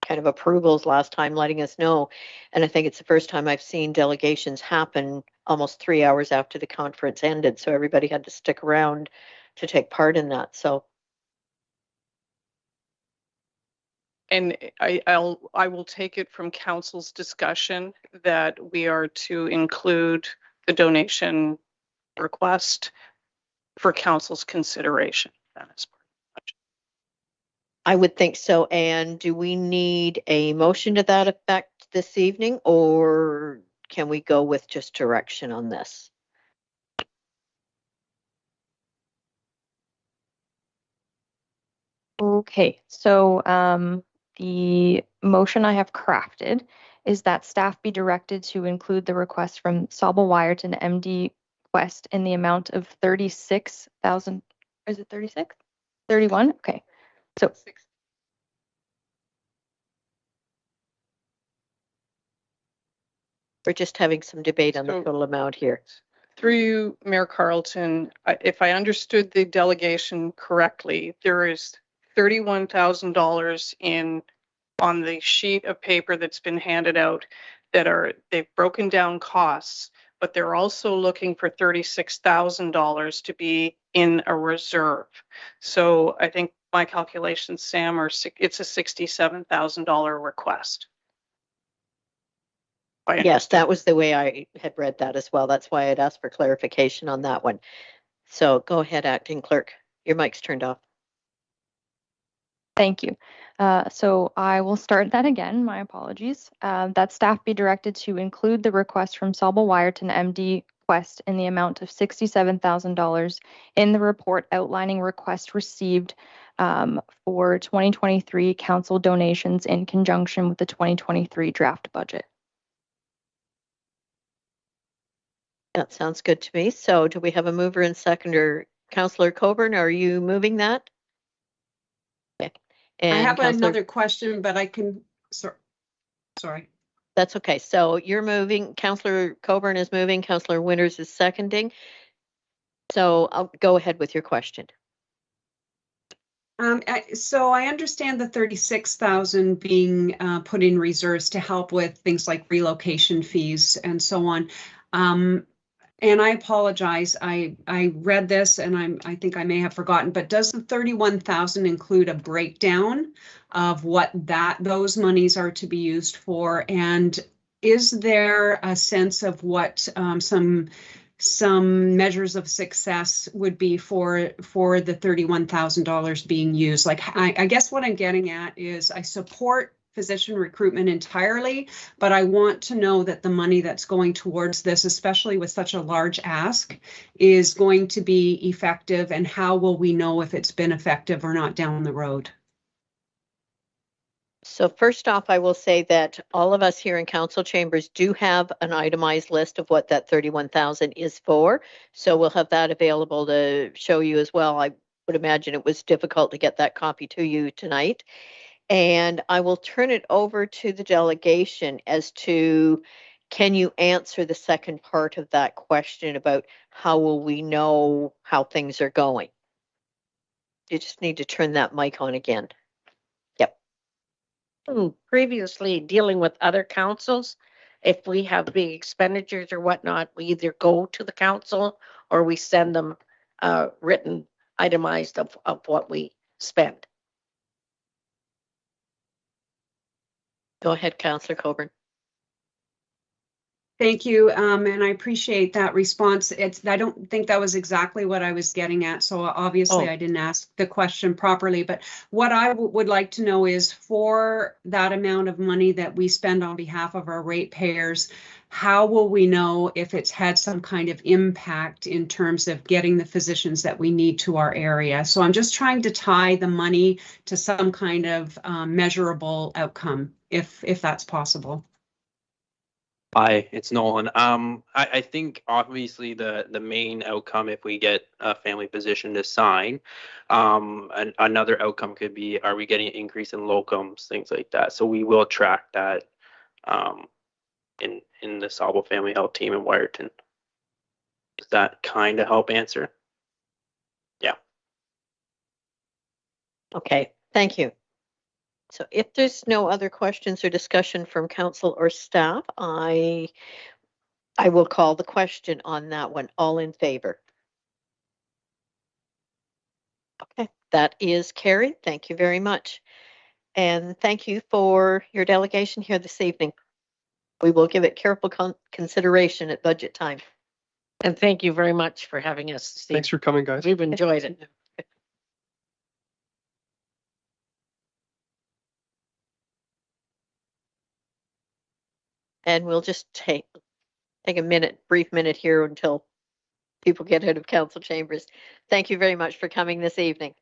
[SPEAKER 1] kind of approvals last time, letting us know. And I think it's the first time I've seen delegations happen almost 3 hours after the conference ended. So everybody had to stick around to take part in that. So.
[SPEAKER 11] And I will take it from council's discussion that we are to include the donation request for council's consideration. That is part of the budget.
[SPEAKER 1] I would think so. And do we need a motion to that effect this evening, or can we go with just direction on this?
[SPEAKER 10] Okay, so the motion I have crafted is that staff be directed to include the request from Sabal Wyerton MD Quest in the amount of 36,000. Is it 36? 31? Okay. So
[SPEAKER 1] we're just having some debate on the total amount here.
[SPEAKER 11] Through you, Mayor Carlton, if I understood the delegation correctly, there is $31,000 on the sheet of paper that's been handed out they've broken down costs, but they're also looking for $36,000 to be in a reserve. So I think my calculations, Sam, it's a $67,000 request.
[SPEAKER 1] Yes, that was the way I had read that as well. That's why I'd asked for clarification on that one. So go ahead, acting clerk. Your mic's turned off.
[SPEAKER 10] Thank you. So I will start that again. My apologies. That staff be directed to include the request from Sabal Wyerton MD request in the amount of $67,000 in the report outlining requests received for 2023 council donations in conjunction with the 2023 draft budget.
[SPEAKER 1] That sounds good to me. So do we have a mover and seconder? Councillor Coburn, are you moving that? Okay. And
[SPEAKER 4] I have
[SPEAKER 1] Councillor,
[SPEAKER 4] another question, but I can, sorry.
[SPEAKER 1] that's okay. So you're moving, Councillor Coburn is moving, Councillor Winters is seconding. So I'll go ahead with your question.
[SPEAKER 4] So I understand the 36,000 being put in reserves to help with things like relocation fees and so on. And I apologize. I read this and I think I may have forgotten, but does the 31,000 include a breakdown of what those monies are to be used for? And is there a sense of what some measures of success would be for the $31,000 being used? Like, I guess what I'm getting at is I support physician recruitment entirely, but I want to know that the money that's going towards this, especially with such a large ask, is going to be effective, and how will we know if it's been effective or not down the road?
[SPEAKER 1] So first off, I will say that all of us here in council chambers do have an itemized list of what that 31,000 is for. So we'll have that available to show you as well. I would imagine it was difficult to get that copy to you tonight. And I will turn it over to the delegation as to, can you answer the second part of that question about how will we know how things are going? You just need to turn that mic on again. Yep.
[SPEAKER 6] Previously dealing with other councils, if we have big expenditures or whatnot, we either go to the council or we send them written itemized of what we spend.
[SPEAKER 1] Go ahead, Councillor Coburn.
[SPEAKER 4] Thank you, and I appreciate that response. I don't think that was exactly what I was getting at, so obviously I didn't ask the question properly, but what I would like to know is, for that amount of money that we spend on behalf of our ratepayers, how will we know if it's had some kind of impact in terms of getting the physicians that we need to our area? So I'm just trying to tie the money to some kind of measurable outcome, if that's possible.
[SPEAKER 12] Hi, it's Nolan. I think obviously the main outcome, if we get a family physician to sign, another outcome could be, are we getting an increase in locums, things like that. So we will track that in the Sauble Family Health team in Wiarton. Does that kind of help answer? Yeah.
[SPEAKER 1] Okay, thank you. So if there's no other questions or discussion from council or staff, I will call the question on that one. All in favor? Okay, that is carried. Thank you very much. And thank you for your delegation here this evening. We will give it careful consideration at budget time.
[SPEAKER 6] And thank you very much for having us, Steve.
[SPEAKER 3] Thanks for coming, guys.
[SPEAKER 6] We've enjoyed it.
[SPEAKER 1] And we'll just take a brief minute here until people get out of council chambers. Thank you very much for coming this evening.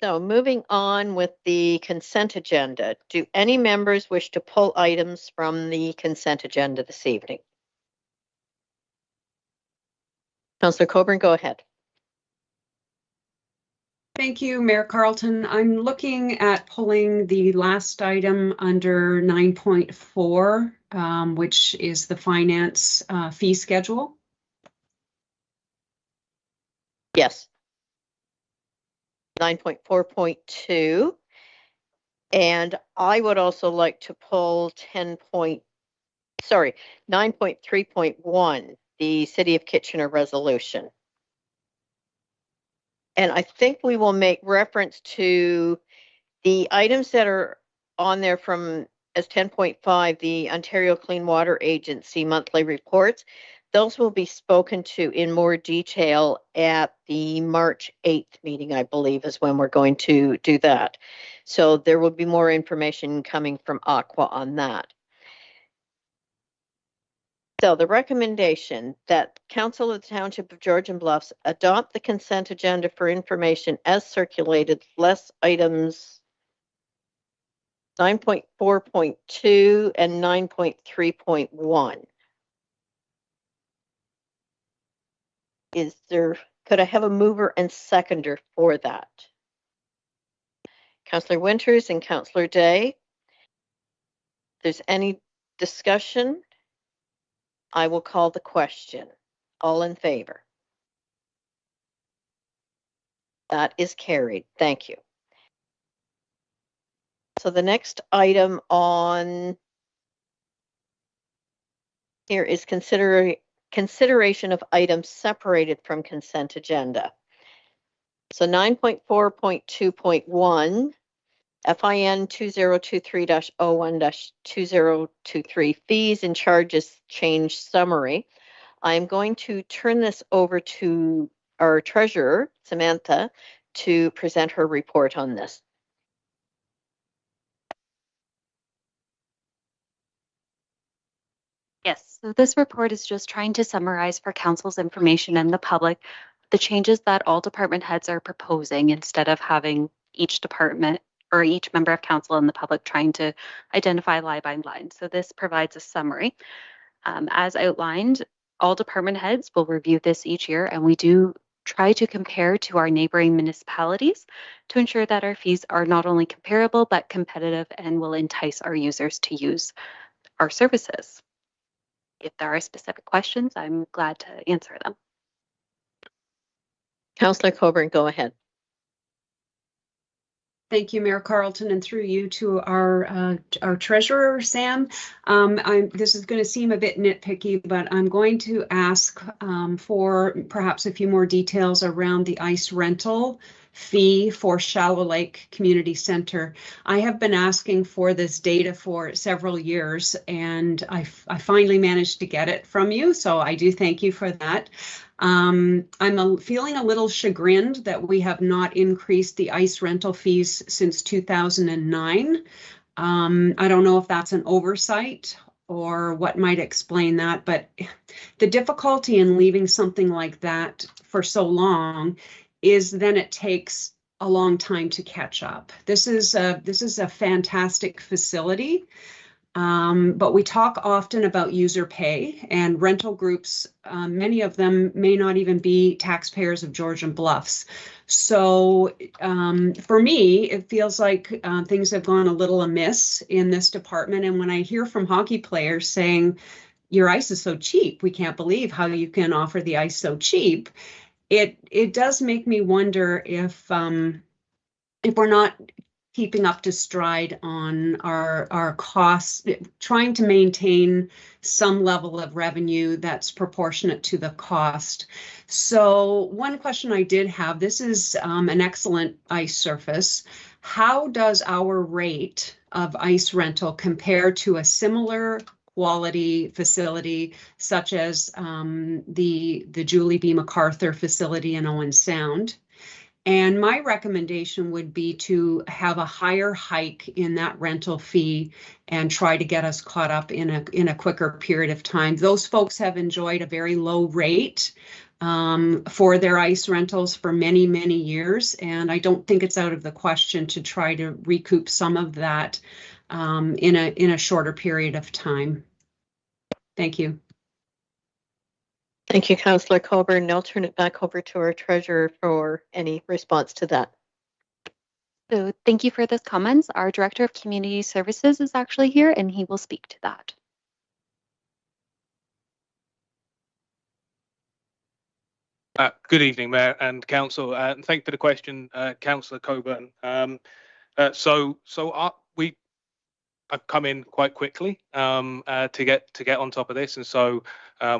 [SPEAKER 1] So moving on with the consent agenda, do any members wish to pull items from the consent agenda this evening? Councillor Coburn, go ahead.
[SPEAKER 4] Thank you, Mayor Carlton. I'm looking at pulling the last item under 9.4, which is the finance fee schedule.
[SPEAKER 1] Yes. 9.4.2. And I would also like to pull 9.3.1, the City of Kitchener resolution. And I think we will make reference to the items that are on there from as 10.5, the Ontario Clean Water Agency monthly reports. those will be spoken to in more detail at the March 8th meeting, I believe, is when we're going to do that. So there will be more information coming from Aqua on that. So the recommendation that Council of the Township of Georgian Bluffs adopt the consent agenda for information as circulated, less items 9.4.2 and 9.3.1. Could I have a mover and seconder for that? Councillor Winters and Councillor Day. If there's any discussion, I will call the question. All in favor? That is carried. Thank you. So the next item on here is consideration of items separated from consent agenda. So 9.4.2.1, FIN 2023-01-2023 fees and charges change summary. I'm going to turn this over to our treasurer, Samantha, to present her report on this.
[SPEAKER 13] Yes, so this report is just trying to summarize for council's information and the public the changes that all department heads are proposing instead of having each department or each member of council and the public trying to identify line by line. So this provides a summary. As outlined, all department heads will review this each year, and we do try to compare to our neighboring municipalities to ensure that our fees are not only comparable but competitive and will entice our users to use our services. If there are specific questions, I'm glad to answer them.
[SPEAKER 1] Councillor Coburn, go ahead.
[SPEAKER 4] Thank you, Mayor Carlton, and through you to our treasurer, Sam. This is going to seem a bit nitpicky, but I'm going to ask for perhaps a few more details around the ice rental fee for Shallow Lake Community Center. I have been asking for this data for several years, and I finally managed to get it from you, so I do thank you for that. I'm feeling a little chagrined that we have not increased the ice rental fees since 2009. I don't know if that's an oversight or what might explain that, but the difficulty in leaving something like that for so long is then it takes a long time to catch up. This is a fantastic facility. But we talk often about user pay, and rental groups, many of them may not even be taxpayers of Georgian Bluffs. So for me, it feels like things have gone a little amiss in this department. And when I hear from hockey players saying, your ice is so cheap, we can't believe how you can offer the ice so cheap, it does make me wonder if we're not keeping up to stride on our costs, trying to maintain some level of revenue that's proportionate to the cost. So one question I did have, this is an excellent ice surface. How does our rate of ice rental compare to a similar quality facility such as the Julie B. MacArthur facility in Owen Sound? And my recommendation would be to have a higher hike in that rental fee and try to get us caught up in a quicker period of time. Those folks have enjoyed a very low rate for their ice rentals for many, many years. And I don't think it's out of the question to try to recoup some of that in a shorter period of time. Thank you.
[SPEAKER 1] Thank you, Councillor Coburn. I'll turn it back over to our treasurer for any response to that.
[SPEAKER 13] So thank you for those comments. Our Director of Community Services is actually here and he will speak to that.
[SPEAKER 14] Good evening, Mayor and Council, and thank you for the question, Councillor Coburn. I've come in quite quickly to get on top of this, and so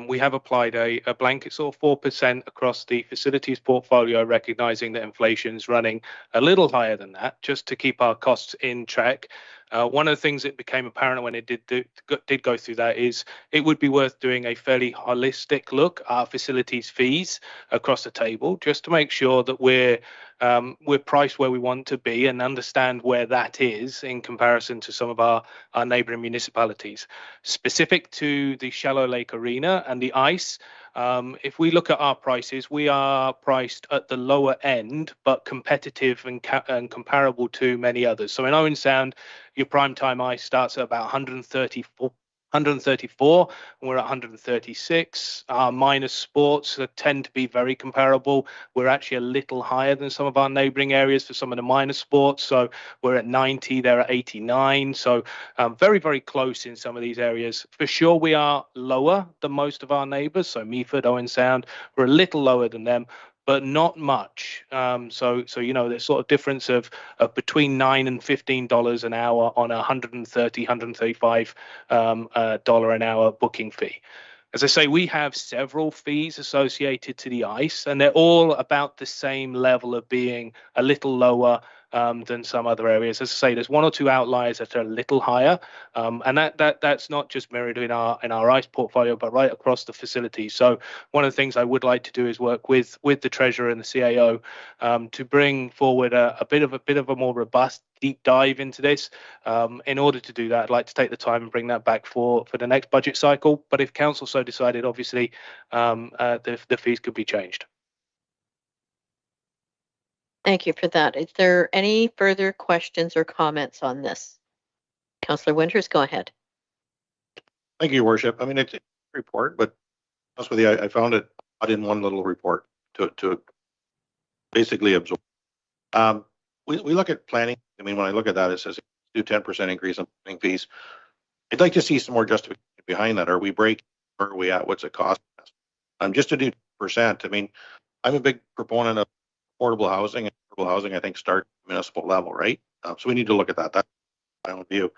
[SPEAKER 14] we have applied a blanket sort of 4% across the facilities portfolio, recognizing that inflation is running a little higher than that, just to keep our costs in check. One of the things that became apparent when it did go through that is it would be worth doing a fairly holistic look at facilities fees across the table, just to make sure that we're priced where we want to be and understand where that is in comparison to some of our neighbouring municipalities. Specific to the Shallow Lake Arena and the ice, if we look at our prices, we are priced at the lower end, but competitive and comparable to many others. So in Owen Sound, your prime time ice starts at about 134. We're at 136. Our minor sports tend to be very comparable. We're actually a little higher than some of our neighbouring areas for some of the minor sports. So we're at 90, they're at 89. So very, very close in some of these areas. For sure, we are lower than most of our neighbours. So Meaford, Owen Sound, we're a little lower than them, but not much. So you know, there's sort of difference of between $9 and $15 an hour on a $135 an hour booking fee. As I say, we have several fees associated to the ice, and they're all about the same level of being a little lower than some other areas. As I say, there's one or two outliers that are a little higher, and that's not just mirrored in our ice portfolio, but right across the facility. So one of the things I would like to do is work with the treasurer and the CAO to bring forward a bit of a more robust deep dive into this. In order to do that, I'd like to take the time and bring that back for the next budget cycle. But if council so decided, obviously the fees could be changed.
[SPEAKER 1] Thank you for that. Is there any further questions or comments on this? Councillor Winters, go ahead.
[SPEAKER 2] Thank you, Your Worship. I mean, it's a report, but honest with you, I found it not in one little report to basically absorb. We look at planning. I mean, when I look at that, it says do 10% increase on planning fees. I'd like to see some more justification behind that. Are we breaking? Where are we at? What's it cost us? Just to do 10%. I mean, I'm a big proponent of affordable housing. Affordable housing, I think, starts at the municipal level, right? So we need to look at that. That's my own view.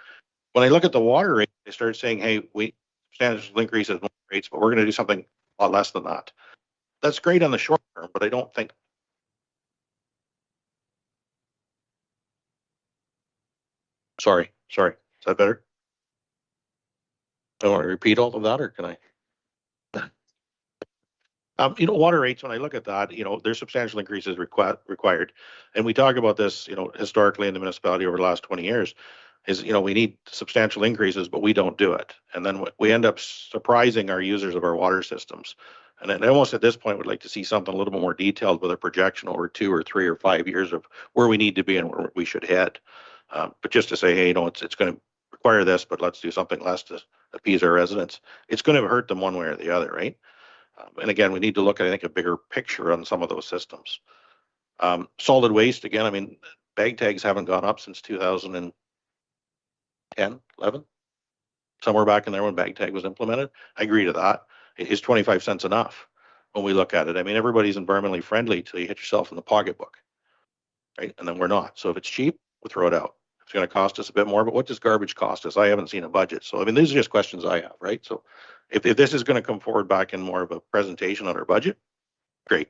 [SPEAKER 2] When I look at the water rate, they start saying, hey, we substantial increases in rates, but we're going to do something a lot less than that. That's great on the short term, but I don't think. Sorry. Is that better? I want to repeat all of that, or can I? You know, water rates, when I look at that, you know, there's substantial increases required. And we talk about this, you know, historically in the municipality over the last 20 years, is, you know, we need substantial increases, but we don't do it. And then we end up surprising our users of our water systems. And then almost at this point, would like to see something a little bit more detailed with a projection over 2 or 3 or 5 years of where we need to be and where we should head. But just to say, hey, you know, it's going to require this, but let's do something less to appease our residents. It's going to hurt them one way or the other, right? And again, we need to look at, I think, a bigger picture on some of those systems. Solid waste, again, I mean, bag tags haven't gone up since 2010, 11, somewhere back in there when bag tag was implemented. I agree to that. Is 25 cents enough when we look at it? I mean, everybody's environmentally friendly till you hit yourself in the pocketbook, right? And then we're not. So if it's cheap, we'll throw it out. It's going to cost us a bit more, but what does garbage cost us? I haven't seen a budget. So, I mean, these are just questions I have, right? So if this is going to come forward back in more of a presentation on our budget, great.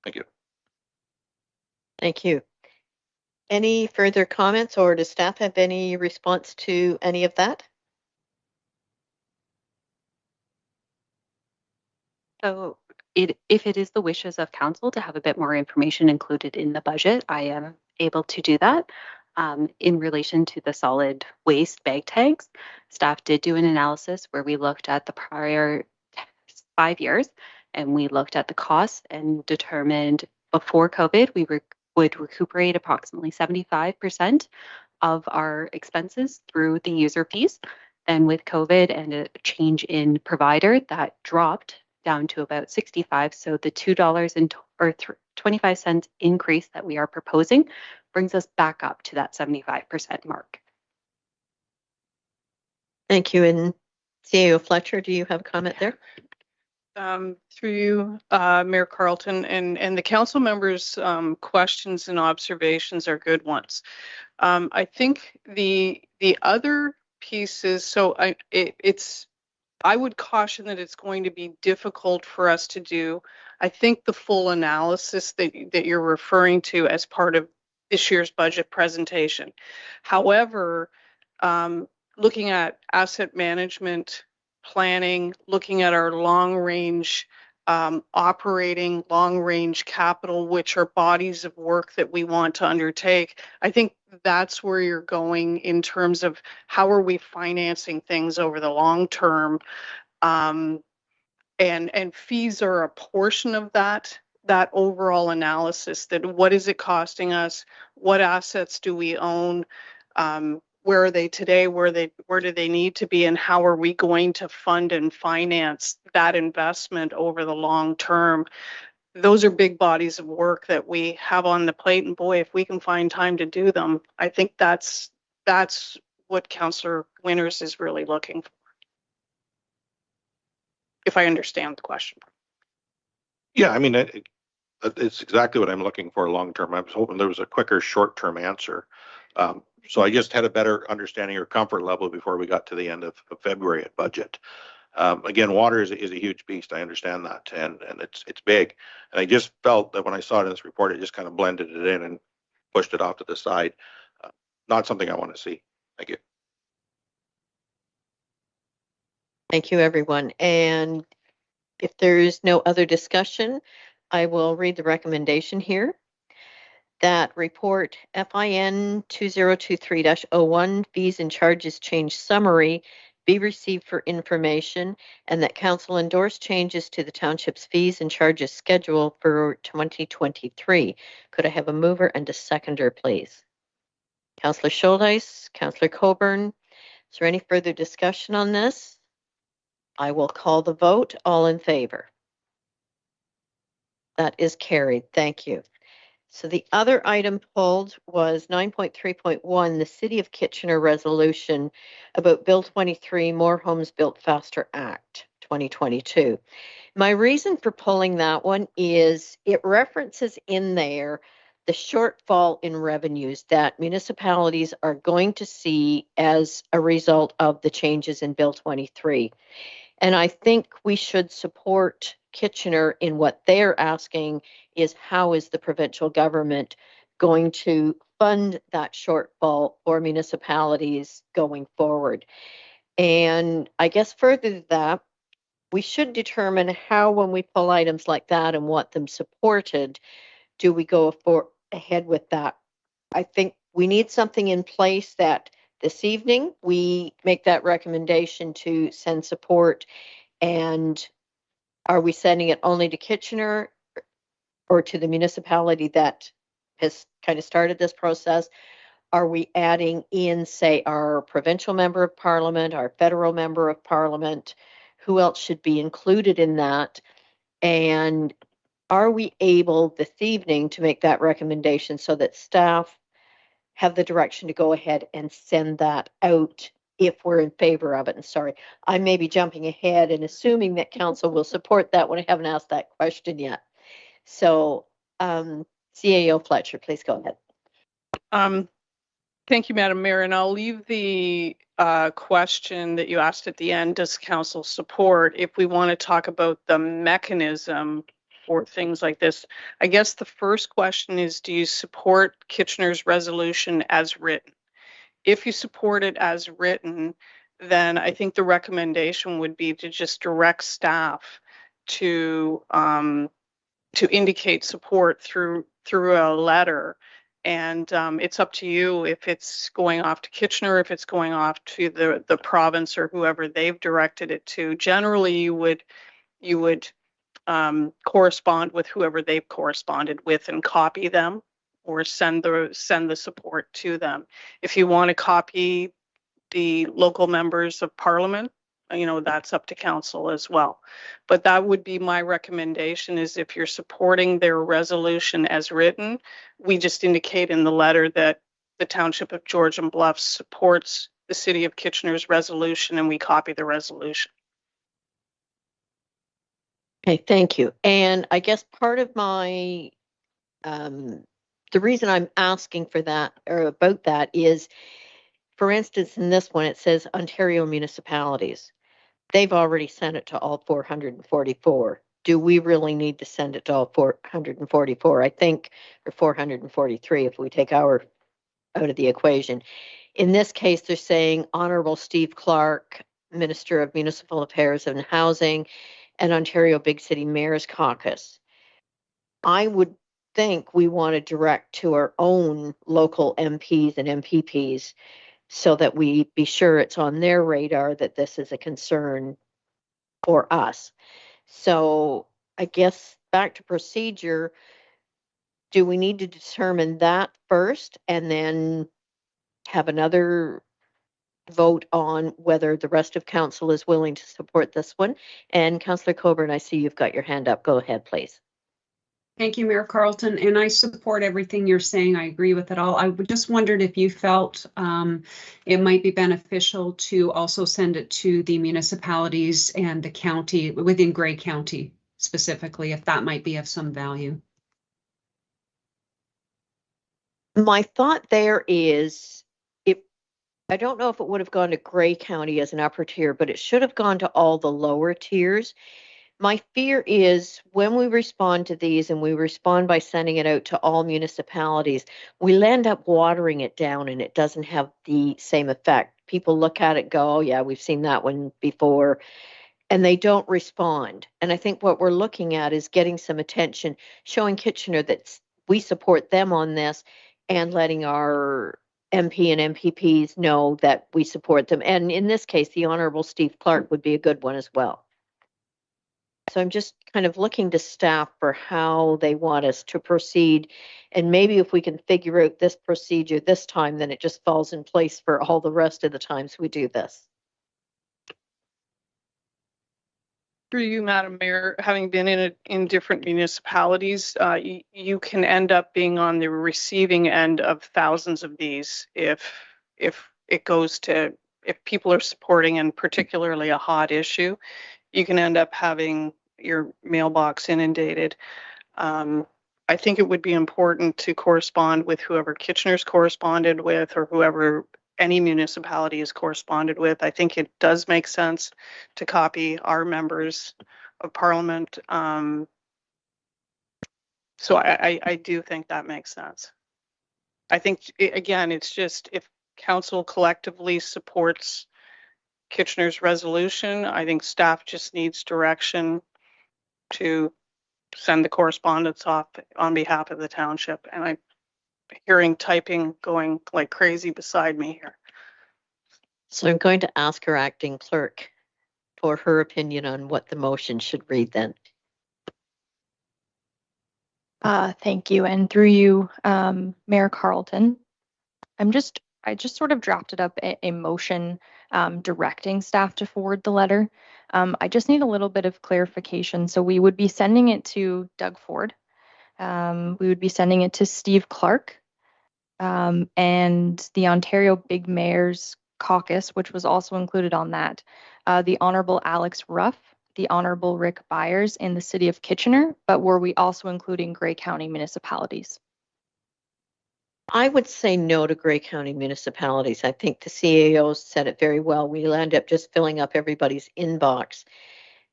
[SPEAKER 2] Thank you.
[SPEAKER 1] Thank you. Any further comments, or does staff have any response to any of that?
[SPEAKER 13] So if it is the wishes of council to have a bit more information included in the budget, I am able to do that. In relation to the solid waste bag tags, staff did do an analysis where we looked at the prior 5 years and we looked at the costs and determined before COVID, we would recuperate approximately 75% of our expenses through the user fees. Then with COVID and a change in provider, that dropped down to about 65. So the $2.25 increase that we are proposing brings us back up to that 75% mark.
[SPEAKER 1] Thank you. And CAO Fletcher, do you have a comment there?
[SPEAKER 11] Through you, Mayor Carleton, and the council members' questions and observations are good ones. I think the other pieces, so it's I would caution that it's going to be difficult for us to do. I think the full analysis that you're referring to as part of this year's budget presentation. However, looking at asset management planning, looking at our long range operating, long range capital, which are bodies of work that we want to undertake, I think that's where you're going in terms of how are we financing things over the long term. And fees are a portion of that overall analysis. That what is it costing us? What assets do we own? Where are they today? Where do they need to be? And how are we going to fund and finance that investment over the long term? Those are big bodies of work that we have on the plate. And boy, if we can find time to do them, I think that's what Councillor Winters is really looking for. If I understand the question.
[SPEAKER 2] Yeah, I mean, it's exactly what I'm looking for long term. I was hoping there was a quicker short term answer. So I just had a better understanding or comfort level before we got to the end of February at budget. Again, water is a huge beast. I understand that, and it's big. And I just felt that when I saw it in this report, it just kind of blended it in and pushed it off to the side. Not something I want to see. Thank you.
[SPEAKER 1] Thank you, everyone. And if there is no other discussion, I will read the recommendation here. That report FIN 2023-01 fees and charges change summary be received for information, and that council endorse changes to the township's fees and charges schedule for 2023. Could I have a mover and a seconder, please? Councillor Schuldeis, Councillor Coburn. Is there any further discussion on this? I will call the vote. All in favor? That is carried. Thank you. So the other item pulled was 9.3.1, the City of Kitchener resolution about Bill 23, More Homes Built Faster Act 2022. My reason for pulling that one is it references in there the shortfall in revenues that municipalities are going to see as a result of the changes in Bill 23. And I think we should support Kitchener in what they're asking is how is the provincial government going to fund that shortfall for municipalities going forward. And I guess further to that, we should determine how, when we pull items like that and want them supported, do we go ahead with that. I think we need something in place that this evening we make that recommendation to send support. And are we sending it only to Kitchener or to the municipality that has kind of started this process? Are we adding in, say, our provincial member of parliament, our federal member of parliament? Who else should be included in that? And are we able this evening to make that recommendation so that staff have the direction to go ahead and send that out if we're in favor of it? And sorry, I may be jumping ahead and assuming that council will support that when I haven't asked that question yet. So CAO Fletcher, please go ahead.
[SPEAKER 11] Thank you, Madam Mayor. And I'll leave the question that you asked at the end, does council support, if we want to talk about the mechanism for things like this. I guess the first question is, do you support Kitchener's resolution as written? If you support it as written, then I think the recommendation would be to just direct staff to indicate support through a letter. And it's up to you if it's going off to Kitchener, if it's going off to the province or whoever they've directed it to. Generally, you would correspond with whoever they've corresponded with and copy them, or send the support to them. If you want to copy the local members of parliament, that's up to council as well. But that would be my recommendation, is if you're supporting their resolution as written, we just indicate in the letter that the Township of Georgian Bluffs supports the City of Kitchener's resolution, and we copy the resolution.
[SPEAKER 1] Okay, thank you. And I guess part of my, the reason I'm asking for that or about that is, for instance, in this one, it says Ontario municipalities. they've already sent it to all 444. Do we really need to send it to all 444? I think, or 443 if we take our out of the equation. In this case, they're saying Honorable Steve Clark, Minister of Municipal Affairs and Housing, and Ontario Big City Mayor's Caucus. I would think we want to direct to our own local MPs and MPPs so that we be sure it's on their radar that this is a concern for us. So I guess back to procedure, do we need to determine that first and then have another vote on whether the rest of council is willing to support this one? And Councillor Coburn, I see you've got your hand up. Go ahead, please.
[SPEAKER 4] Thank you, Mayor Carlton, and I support everything you're saying. I agree with it all. I just wondered if you felt it might be beneficial to also send it to the municipalities and the county within Grey County specifically, if that might be of some value.
[SPEAKER 1] My thought there is, I don't know if it would have gone to Grey County as an upper tier, but it should have gone to all the lower tiers. My fear is when we respond to these and we respond by sending it out to all municipalities, we'll end up watering it down and it doesn't have the same effect. People look at it, go, oh yeah, we've seen that one before, and they don't respond. And I think what we're looking at is getting some attention, showing Kitchener that we support them on this and letting our MP and MPPs know that we support them. And in this case, the Honorable Steve Clark would be a good one as well. So I'm just kind of looking to staff for how they want us to proceed. And maybe if we can figure out this procedure this time, then it just falls in place for all the rest of the times we do this.
[SPEAKER 11] Through you, Madam Mayor, having been in different municipalities, you can end up being on the receiving end of thousands of these if it goes to, if people are supporting and particularly a hot issue, you can end up having your mailbox inundated. I think it would be important to correspond with whoever Kitchener's corresponded with or whoever any municipality has corresponded with. I think it does make sense to copy our members of parliament. So I do think that makes sense. I think, again, it's just if council collectively supports Kitchener's resolution, I think staff just needs direction to send the correspondence off on behalf of the township. And I'm hearing typing going like crazy beside me here.
[SPEAKER 1] So I'm going to ask our acting clerk for her opinion on what the motion should read then.
[SPEAKER 10] Thank you. And through you, Mayor Carlton, I just sort of drafted up a motion directing staff to forward the letter. I just need a little bit of clarification. So we would be sending it to Doug Ford. We would be sending it to Steve Clark and the Ontario Big Mayors Caucus, which was also included on that. The Honorable Alex Ruff, the Honorable Rick Byers in the City of Kitchener, but were we also including Grey County municipalities?
[SPEAKER 1] I would say no to Grey County municipalities. I think the CAO said it very well. We'll end up just filling up everybody's inbox.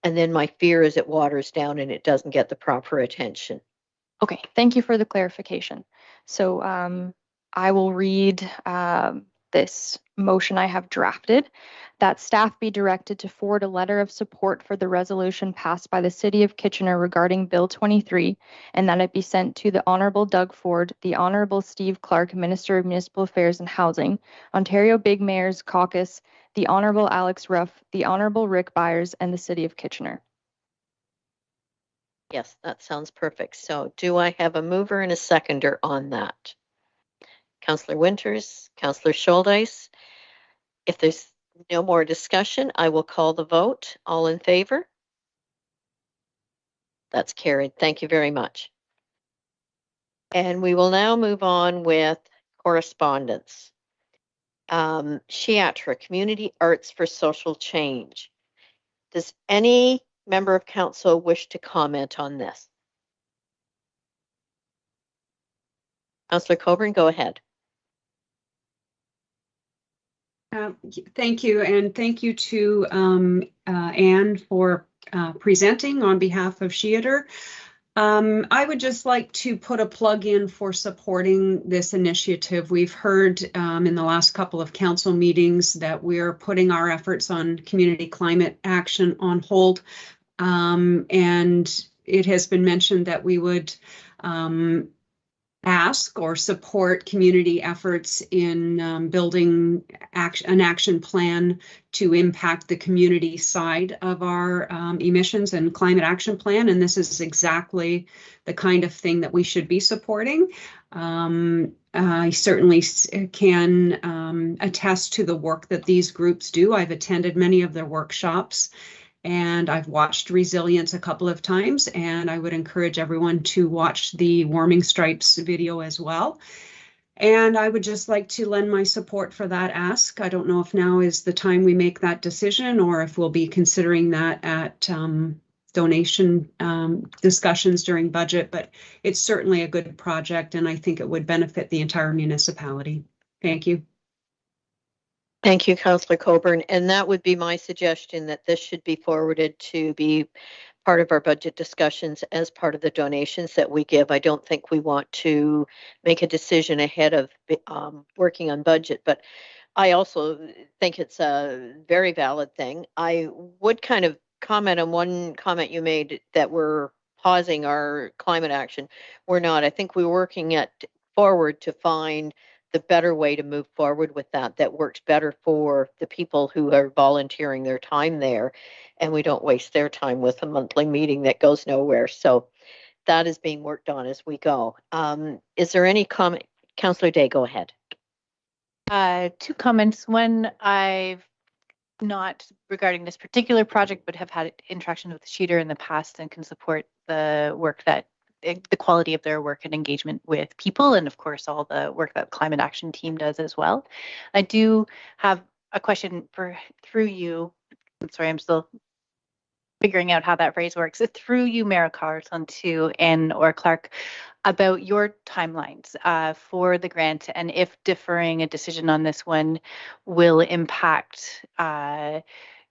[SPEAKER 1] And then my fear is it waters down and it doesn't get the proper attention.
[SPEAKER 10] Okay, thank you for the clarification. So I will read this motion I have drafted, that staff be directed to forward a letter of support for the resolution passed by the City of Kitchener regarding Bill 23, and that it be sent to the Honorable Doug Ford, the Honorable Steve Clark, Minister of Municipal Affairs and Housing, Ontario Big Mayors Caucus, the Honorable Alex Ruff, the Honorable Rick Byers, and the City of Kitchener.
[SPEAKER 1] Yes, that sounds perfect. So do I have a mover and a seconder on that? Councillor Winters, Councillor Scholdice. If there's no more discussion, I will call the vote. All in favor? That's carried. Thank you very much. And we will now move on with correspondence. SHIATRA, Community Arts for Social Change. Does any member of council wish to comment on this? Councillor Coburn, go ahead.
[SPEAKER 4] Thank you, and thank you to Anne for presenting on behalf of Sheator. I would just like to put a plug in for supporting this initiative. We've heard in the last couple of council meetings that we're putting our efforts on community climate action on hold. And it has been mentioned that we would ask or support community efforts in building an action plan to impact the community side of our emissions and climate action plan. And this is exactly the kind of thing that we should be supporting. I certainly can attest to the work that these groups do. I've attended many of their workshops, and I've watched Resilience a couple of times, and I would encourage everyone to watch the Warming Stripes video as well. And I would just like to lend my support for that ask. I don't know if now is the time we make that decision, or if we'll be considering that at donation discussions during budget, but it's certainly a good project, and I think it would benefit the entire municipality. Thank you.
[SPEAKER 1] Thank you, Councillor Coburn. And that would be my suggestion, that this should be forwarded to be part of our budget discussions as part of the donations that we give. I don't think we want to make a decision ahead of working on budget, but I also think it's a very valid thing. I would kind of comment on one comment you made, that we're pausing our climate action. We're not. I think we're working forward to find the better way to move forward with that works better for the people who are volunteering their time there, and we don't waste their time with a monthly meeting that goes nowhere. So that is being worked on as we go. Is there any comment? Councillor Day, go ahead.
[SPEAKER 8] 2 comments. One, I've not regarding this particular project, but have had interaction with Sheator in the past and can support the work that the quality of their work and engagement with people, and of course all the work that the climate action team does as well. I do have a question through you. I'm sorry, I'm still figuring out how that phrase works. Through you, Mayor Carleton, to Anne or Clark, about your timelines for the grant, and if deferring a decision on this one will impact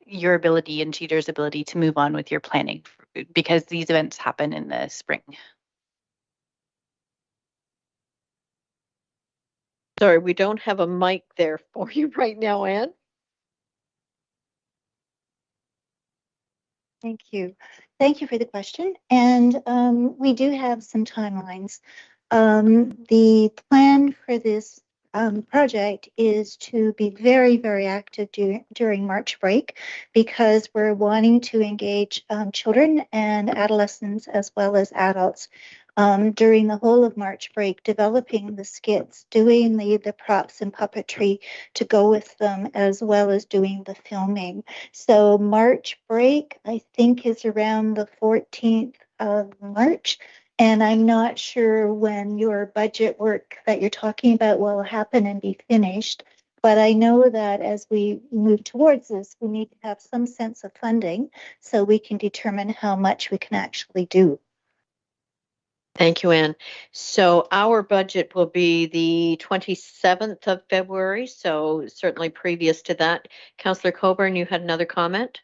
[SPEAKER 8] your ability and Sheator's ability to move on with your planning, because these events happen in the spring.
[SPEAKER 1] Sorry, we don't have a mic there for you right now, Anne.
[SPEAKER 5] Thank you. Thank you for the question. And we do have some timelines. The plan for this project is to be very, very active during March break, because we're wanting to engage children and adolescents as well as adults during the whole of March break, developing the skits, doing the props and puppetry to go with them, as well as doing the filming. So March break, I think, is around the 14th of March. And I'm not sure when your budget work that you're talking about will happen and be finished. But I know that as we move towards this, we need to have some sense of funding so we can determine how much we can actually do.
[SPEAKER 1] Thank you, Anne. So our budget will be the 27th of February, so certainly previous to that. Councillor Coburn, you had another comment?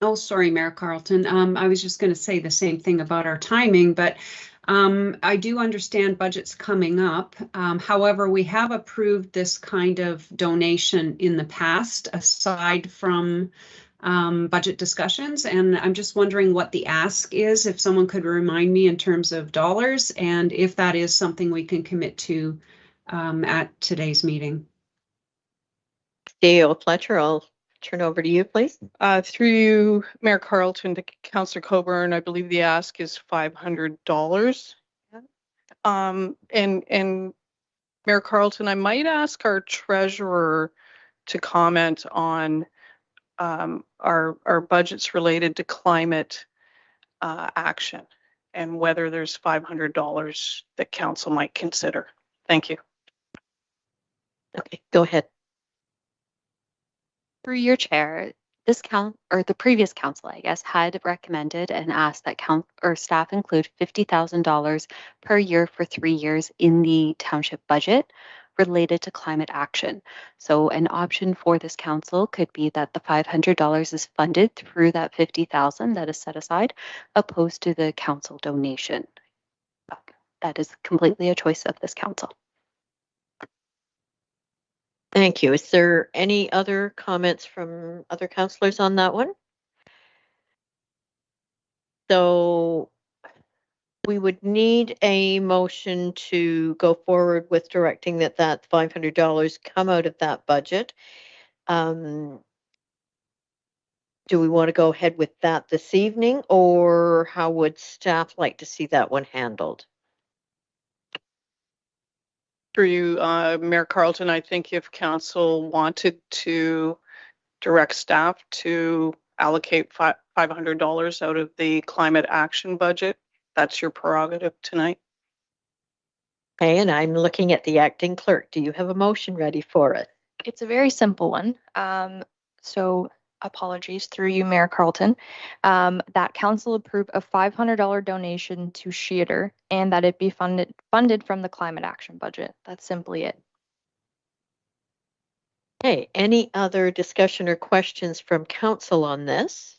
[SPEAKER 4] Oh, sorry, Mayor Carleton. I was just going to say the same thing about our timing, but I do understand budget's coming up. However, we have approved this kind of donation in the past, aside from budget discussions, and I'm just wondering what the ask is, if someone could remind me in terms of dollars, and if that is something we can commit to at today's meeting.
[SPEAKER 1] CEO Fletcher, I'll turn over to you, please.
[SPEAKER 11] Through you, Mayor Carleton, to Councillor Coburn, I believe the ask is $500. And Mayor Carleton, I might ask our treasurer to comment on our budgets related to climate action, and whether there's $500 that council might consider. Thank you.
[SPEAKER 1] Okay, go ahead.
[SPEAKER 13] Through your chair, the previous council, I guess, had recommended and asked that staff include $50,000 per year for 3 years in the township budget related to climate action. So an option for this council could be that the $500 is funded through that $50,000 that is set aside, opposed to the council donation. That is completely a choice of this council.
[SPEAKER 1] Thank you. Is there any other comments from other councillors on that one? So we would need a motion to go forward with directing that $500 come out of that budget. Do we want to go ahead with that this evening, or how would staff like to see that one handled?
[SPEAKER 11] Through you, Mayor Carlton, I think if council wanted to direct staff to allocate $500 out of the climate action budget, that's your prerogative tonight.
[SPEAKER 1] Okay, and I'm looking at the acting clerk. Do you have a motion ready for it?
[SPEAKER 10] It's a very simple one. So apologies through you, Mayor Carlton, that council approve a $500 donation to Sheeter and that it be funded from the climate action budget. That's simply it.
[SPEAKER 1] Okay, any other discussion or questions from council on this?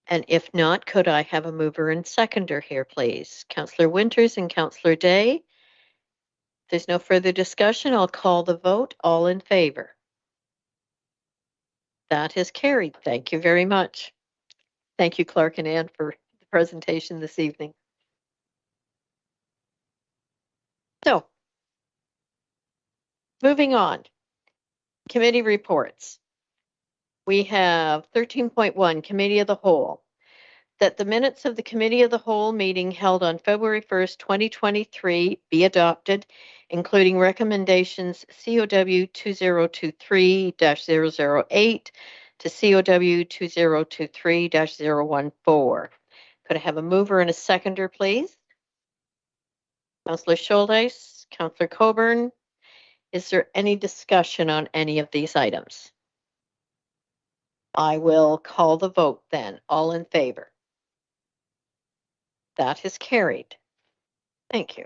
[SPEAKER 1] And if not, could I have a mover and seconder here, please? Councillor Winters and Councillor Day. If there's no further discussion, I'll call the vote. All in favor? That is carried. Thank you very much. Thank you, Clark and Ann, for the presentation this evening. So, moving on. Committee reports. We have 13.1, Committee of the Whole. That the minutes of the Committee of the Whole meeting held on February 1st, 2023 be adopted, including recommendations COW 2023-008 to COW 2023-014. Could I have a mover and a seconder, please? Councillor Schuldeis, Councillor Coburn. Is there any discussion on any of these items? I will call the vote then. All in favor? That is carried. Thank you.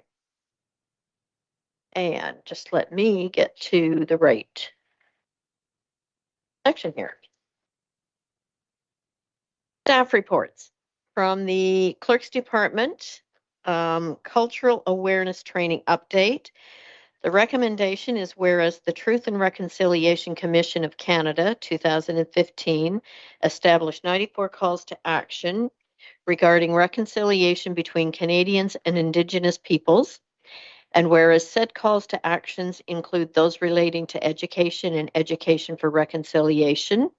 [SPEAKER 1] And just let me get to the right section here. Staff reports from the Clerk's Department, Cultural Awareness Training Update. The recommendation is whereas the Truth and Reconciliation Commission of Canada 2015 established 94 calls to action regarding reconciliation between Canadians and Indigenous peoples, and whereas said calls to actions include those relating to education and education for reconciliation,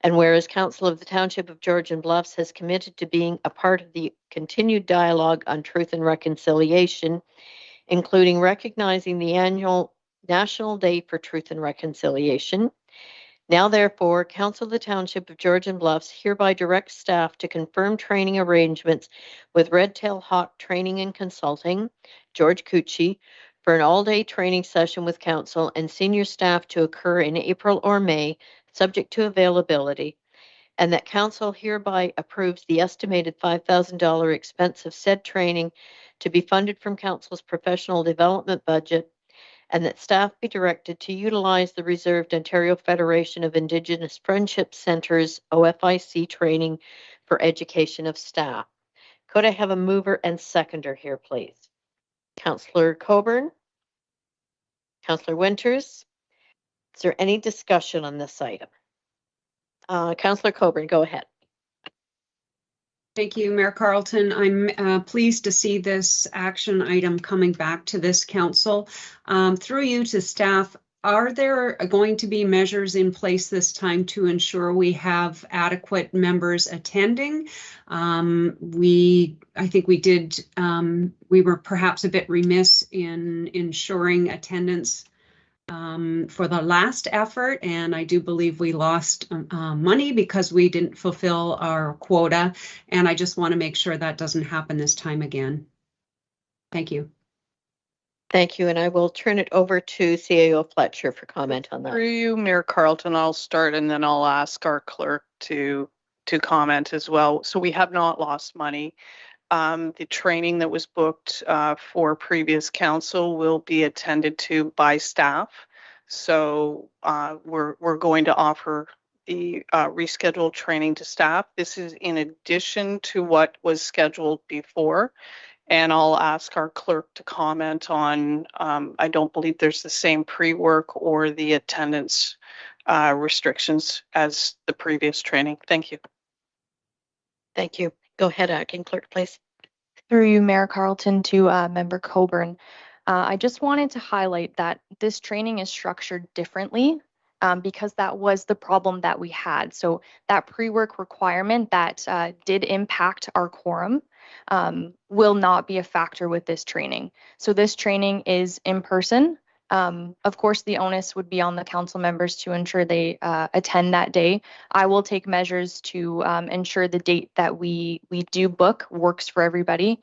[SPEAKER 1] and whereas Council of the Township of Georgian Bluffs has committed to being a part of the continued dialogue on truth and reconciliation, including recognizing the annual National Day for Truth and Reconciliation. Now, therefore, Council of the Township of Georgian Bluffs hereby directs staff to confirm training arrangements with Red Tail Hawk Training and Consulting, George Cucci, for an all-day training session with Council and senior staff to occur in April or May, subject to availability, and that Council hereby approves the estimated $5,000 expense of said training to be funded from Council's professional development budget, and that staff be directed to utilize the reserved Ontario Federation of Indigenous Friendship Centres OFIC training for education of staff. Could I have a mover and seconder here, please? Councillor Coburn? Councillor Winters? Is there any discussion on this item? Councillor Coburn, go ahead.
[SPEAKER 4] Thank you, Mayor Carlton. I'm pleased to see this action item coming back to this council. Through you to staff, are there going to be measures in place this time to ensure we have adequate members attending? I think we were perhaps a bit remiss in ensuring attendance for the last effort, and I do believe we lost money because we didn't fulfill our quota, and I just want to make sure that doesn't happen this time again. Thank you.
[SPEAKER 1] Thank you, and I will turn it over to CAO Fletcher for comment on that.
[SPEAKER 11] Through you, Mayor Carlton, I'll start and then I'll ask our clerk to comment as well. So we have not lost money. The training that was booked for previous council will be attended to by staff. So we're going to offer the rescheduled training to staff. This is in addition to what was scheduled before. And I'll ask our clerk to comment on, I don't believe there's the same pre-work or the attendance restrictions as the previous training. Thank you.
[SPEAKER 1] Thank you. Go ahead, Acting Clerk, please.
[SPEAKER 10] Through you, Mayor Carlton, to Member Coburn. I just wanted to highlight that this training is structured differently because that was the problem that we had. So that pre-work requirement that did impact our quorum will not be a factor with this training. So this training is in person. Of course, the onus would be on the council members to ensure they attend that day. I will take measures to ensure the date that we do book works for everybody.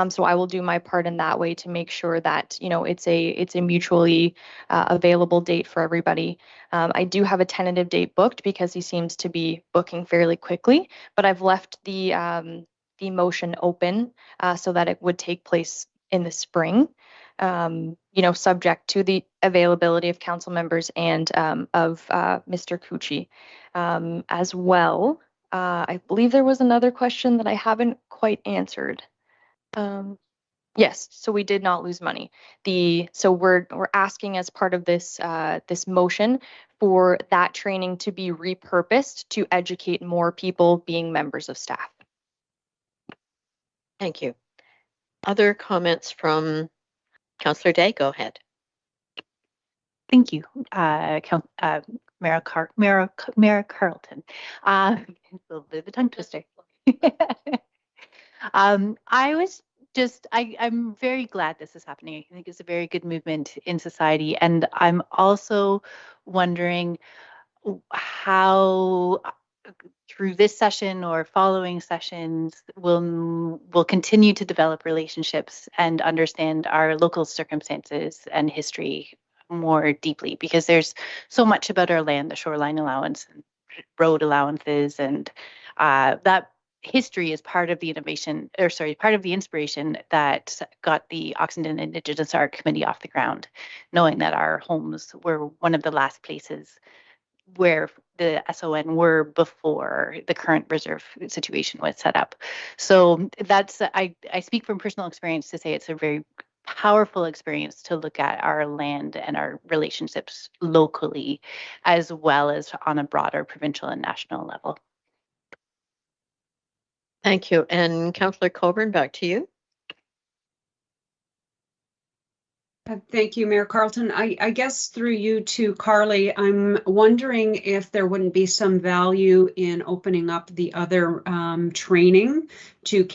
[SPEAKER 10] So I will do my part in that way to make sure that it's a mutually available date for everybody. I do have a tentative date booked because he seems to be booking fairly quickly, but I've left the motion open so that it would take place in the spring. Subject to the availability of council members and of Mr. Cucci as well. I believe there was another question that I haven't quite answered. Yes, so we did not lose money. So we're asking as part of this this motion for that training to be repurposed to educate more people being members of staff.
[SPEAKER 1] Thank you. Other comments from Councillor Day? Go ahead.
[SPEAKER 8] Thank you, Mayor Carlton. A little bit of a tongue twister. I'm very glad this is happening. I think it's a very good movement in society. And I'm also wondering how through this session or following sessions, we'll continue to develop relationships and understand our local circumstances and history more deeply, because there's so much about our land, the shoreline allowance and road allowances, and that history is part of the part of the inspiration that got the Oxenden Indigenous Art Committee off the ground, knowing that our homes were one of the last places where the SON were before the current reserve situation was set up. So that's, I speak from personal experience to say it's a very powerful experience to look at our land and our relationships locally, as well as on a broader provincial and national level.
[SPEAKER 1] Thank you. And Councillor Coburn, back to you.
[SPEAKER 4] Thank you, Mayor Carlton. I guess through you to Carly, I'm wondering if there wouldn't be some value in opening up the other training to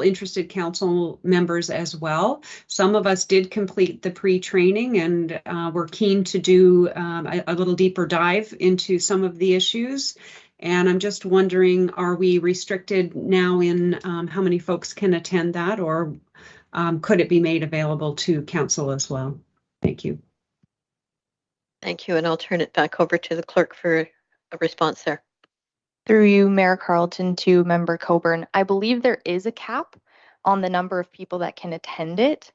[SPEAKER 4] interested council members as well. Some of us did complete the pre-training and we're keen to do a little deeper dive into some of the issues. And I'm just wondering, are we restricted now in how many folks can attend that, or could it be made available to council as well? Thank you.
[SPEAKER 1] Thank you. And I'll turn it back over to the clerk for a response there.
[SPEAKER 10] Through you, Mayor Carlton, to Member Coburn. I believe there is a cap on the number of people that can attend it.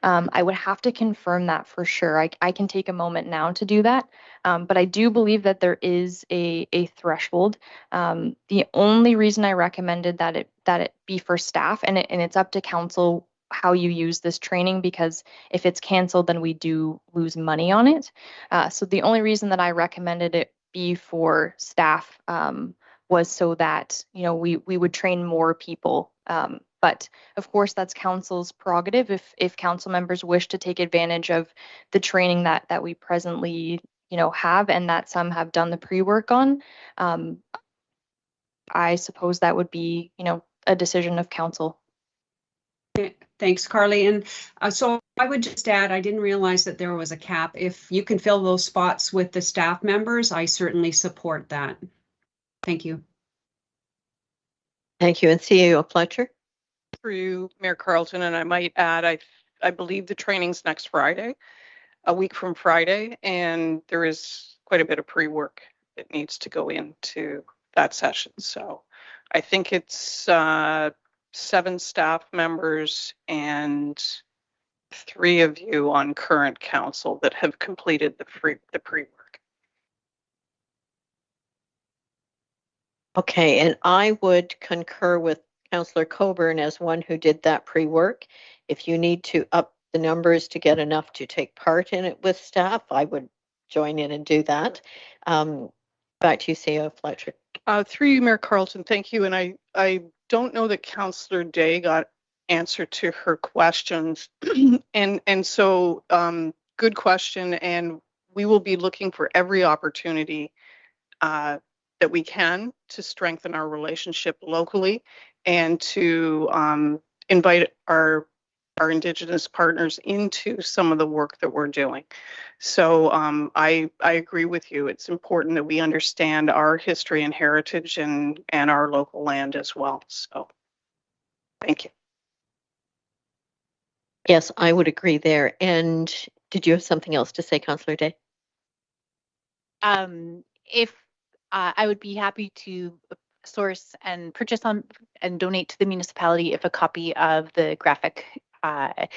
[SPEAKER 10] I would have to confirm that for sure. I can take a moment now to do that. But I do believe that there is a threshold. The only reason I recommended that it be for staff, and it's up to council how you use this training, because if it's canceled, then we do lose money on it. So the only reason that I recommended it be for staff was so that we would train more people. But of course, that's council's prerogative. If council members wish to take advantage of the training that we presently have, and that some have done the pre-work on, I suppose that would be a decision of council.
[SPEAKER 4] Thanks, Carly. And so I would just add, I didn't realize that there was a cap. If you can fill those spots with the staff members, I certainly support that. Thank you.
[SPEAKER 1] Thank you. And CEO Fletcher.
[SPEAKER 11] Through Mayor Carlton, and I might add, I believe the training's next Friday, a week from Friday, and there is quite a bit of pre-work that needs to go into that session. So I think it's 7 staff members and 3 of you on current council that have completed the pre-work.
[SPEAKER 1] Okay, and I would concur with Councillor Coburn as one who did that pre-work. If you need to up the numbers to get enough to take part in it with staff, I would join in and do that. Back to you, CEO Fletcher.
[SPEAKER 11] Through you, Mayor Carlton, thank you. And I don't know that Councillor Day got answer to her questions. and so good question. And we will be looking for every opportunity that we can to strengthen our relationship locally and to invite our Indigenous partners into some of the work that we're doing. So I agree with you. It's important that we understand our history and heritage and our local land as well. So thank you.
[SPEAKER 1] Yes, I would agree there. And did you have something else to say, Councillor Day?
[SPEAKER 8] If I would be happy to source and purchase on and donate to the municipality if a copy of the graphic from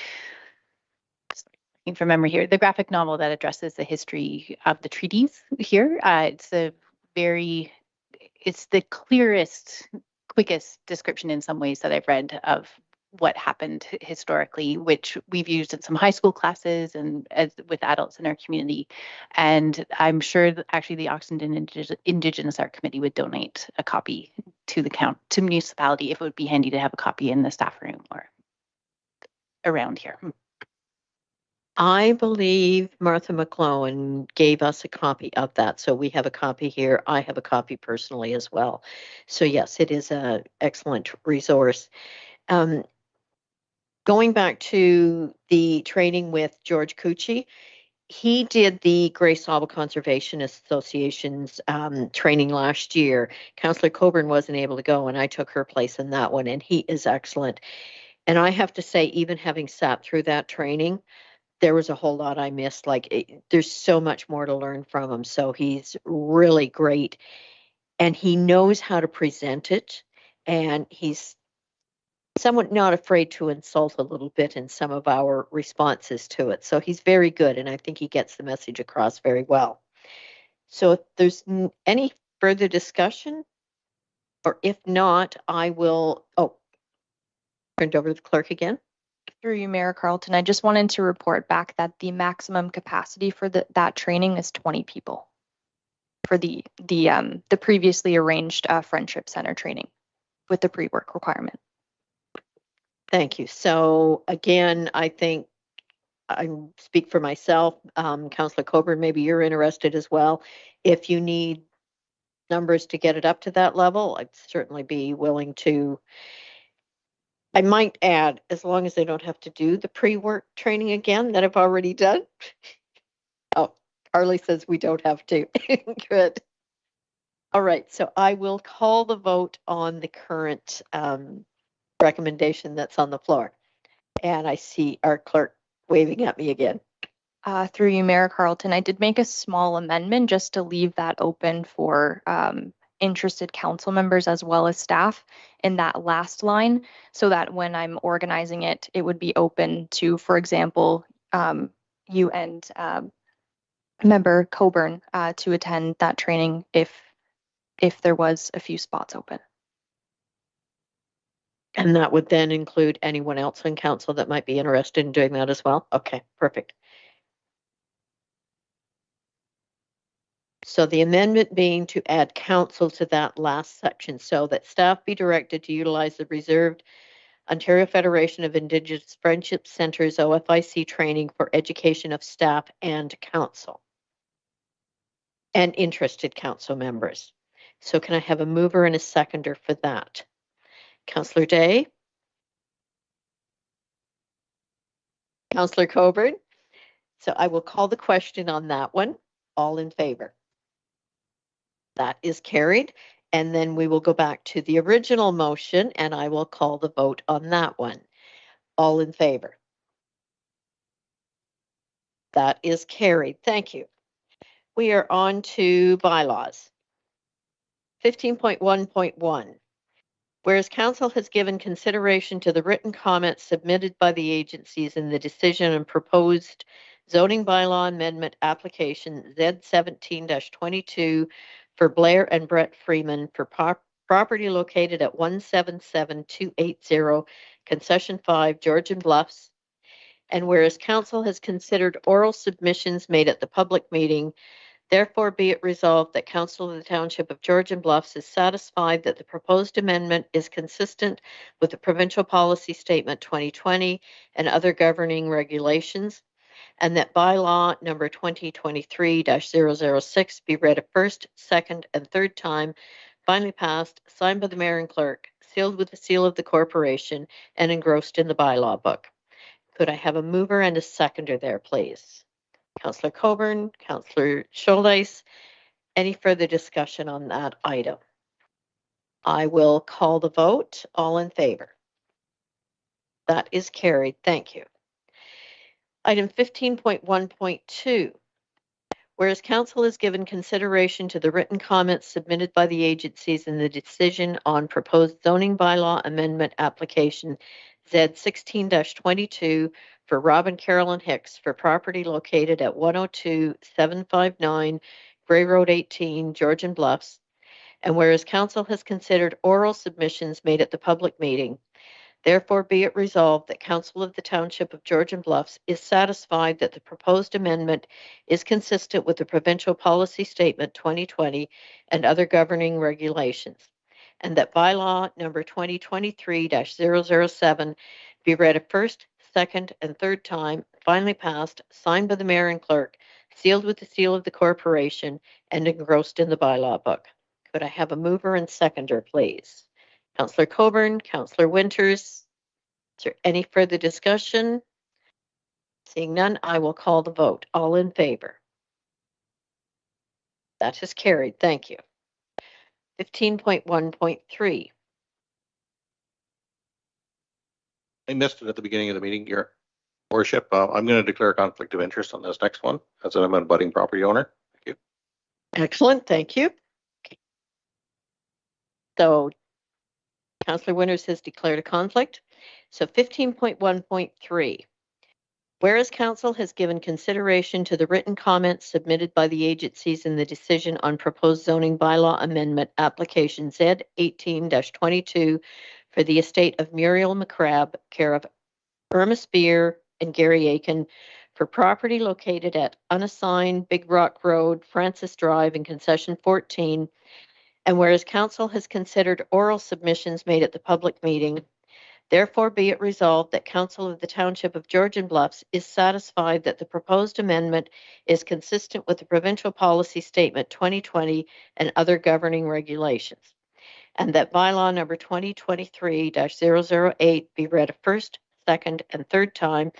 [SPEAKER 8] memory here, the graphic novel that addresses the history of the treaties here. It's the clearest, quickest description in some ways that I've read of what happened historically, which we've used in some high school classes and with adults in our community. And I'm sure that actually the Oxenden Indigenous Art Committee would donate a copy to the municipality if it would be handy to have a copy in the staff room or around here.
[SPEAKER 1] I believe Martha McClellan gave us a copy of that. So we have a copy here. I have a copy personally as well. So yes, it is an excellent resource. Going back to the training with George Cucci, he did the Grace Harbor Conservation Association's training last year. Councillor Coburn wasn't able to go, and I took her place in that one, and he is excellent. And I have to say, even having sat through that training, there was a whole lot I missed. There's so much more to learn from him. So he's really great, and he knows how to present it, and he's somewhat not afraid to insult a little bit in some of our responses to it. So he's very good, and I think he gets the message across very well. So if there's any further discussion, or if not, I will, turn it over to the clerk again.
[SPEAKER 10] Through you, Mayor Carlton, I just wanted to report back that the maximum capacity for that training is 20 people for the previously arranged Friendship Center training with the pre-work requirement.
[SPEAKER 1] Thank you. So again, I think I speak for myself. Councillor Coburn, maybe you're interested as well. If you need numbers to get it up to that level, I'd certainly be willing to. I might add, as long as they don't have to do the pre-work training again that I've already done. Oh, Carly says we don't have to. Good. All right, so I will call the vote on the current recommendation that's on the floor. And I see our clerk waving at me again.
[SPEAKER 10] Through you, Mayor Carlton, I did make a small amendment just to leave that open for interested council members as well as staff in that last line, so that when I'm organizing it, it would be open to, for example, you and member Coburn to attend that training if there was a few spots open.
[SPEAKER 1] And that would then include anyone else in council that might be interested in doing that as well? Okay, perfect. So the amendment being to add council to that last section so that staff be directed to utilize the reserved Ontario Federation of Indigenous Friendship Centers OFIC training for education of staff and council and interested council members. So can I have a mover and a seconder for that? Councillor Day? Councillor Coburn? So I will call the question on that one. All in favor? That is carried. And then we will go back to the original motion and I will call the vote on that one. All in favor? That is carried. Thank you. We are on to bylaws. 15.1.1. Whereas council has given consideration to the written comments submitted by the agencies in the decision on proposed zoning bylaw amendment application Z17-22 for Blair and Brett Freeman for property located at 177280 Concession 5, Georgian Bluffs. And whereas council has considered oral submissions made at the public meeting, therefore be it resolved that council of the Township of Georgian Bluffs is satisfied that the proposed amendment is consistent with the provincial policy statement 2020 and other governing regulations, and that bylaw number 2023-006 be read a first, second, and third time, finally passed, signed by the mayor and clerk, sealed with the seal of the corporation, and engrossed in the bylaw book. Could I have a mover and a seconder there, please? Councillor Coburn, Councillor Schuldeis. Any further discussion on that item? I will call the vote. All in favor? That is carried. Thank you. Item 15.1.2. Whereas council has given consideration to the written comments submitted by the agencies in the decision on proposed zoning bylaw amendment application Z16-22 for Robin Carolyn Hicks for property located at 102-759 Gray Road 18, Georgian Bluffs. And whereas council has considered oral submissions made at the public meeting, therefore be it resolved that council of the Township of Georgian Bluffs is satisfied that the proposed amendment is consistent with the provincial policy statement 2020 and other governing regulations, and that bylaw number 2023-007 be read a first, second, and third time, finally passed, signed by the mayor and clerk, sealed with the seal of the corporation, and engrossed in the bylaw book. Could I have a mover and seconder, please? Councillor Coburn, Councillor Winters. Is there any further discussion? Seeing none, I will call the vote. All in favor? That is carried. Thank you. 15.1.3.
[SPEAKER 2] I missed it at the beginning of the meeting, Your Worship. I'm going to declare a conflict of interest on this next one as I'm a budding property owner. Thank you.
[SPEAKER 1] Excellent. Thank you. Okay. So Councillor Winters has declared a conflict. So 15.1.3. Whereas council has given consideration to the written comments submitted by the agencies in the decision on proposed zoning bylaw amendment application Z18-22 for the estate of Muriel McCrabb, care of Irma Spear and Gary Aiken, for property located at unassigned Big Rock Road, Francis Drive, and Concession 14. And whereas council has considered oral submissions made at the public meeting, therefore be it resolved that council of the Township of Georgian Bluffs is satisfied that the proposed amendment is consistent with the provincial policy statement 2020 and other governing regulations, and that bylaw number 2023-008 be read a first, second, and third time,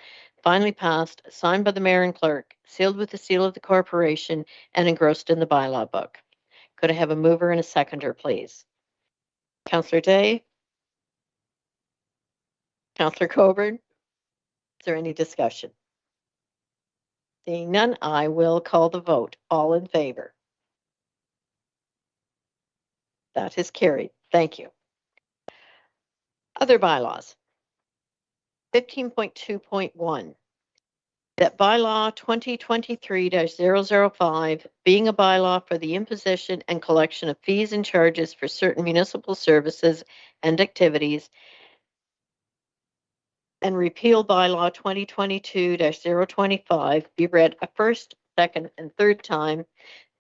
[SPEAKER 1] finally passed, signed by the mayor and clerk, sealed with the seal of the corporation, and engrossed in the bylaw book. Could I have a mover and a seconder, please? Councillor Day? Councillor Coburn? Is there any discussion? Seeing none, I will call the vote. All in favor? That is carried. Thank you. Other bylaws. 15.2.1. That bylaw 2023-005, being a bylaw for the imposition and collection of fees and charges for certain municipal services and activities, and repeal bylaw 2022-025, be read a first, second, and third time,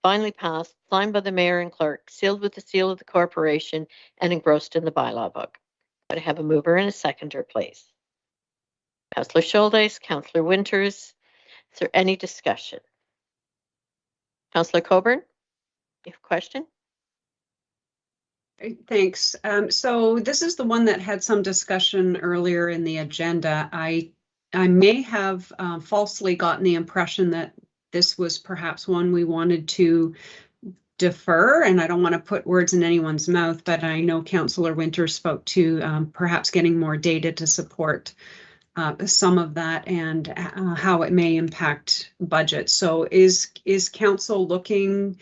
[SPEAKER 1] finally passed, signed by the mayor and clerk, sealed with the seal of the corporation, and engrossed in the bylaw book. Could I have a mover and a seconder, please? Councillor Schuldeis, Councillor Winters. Is there any discussion? Councillor Coburn, you have a question?
[SPEAKER 4] Thanks. So this is the one that had some discussion earlier in the agenda. I may have falsely gotten the impression that this was perhaps one we wanted to defer, and I don't want to put words in anyone's mouth, but I know Councillor Winters spoke to perhaps getting more data to support some of that and how it may impact budget. So is council looking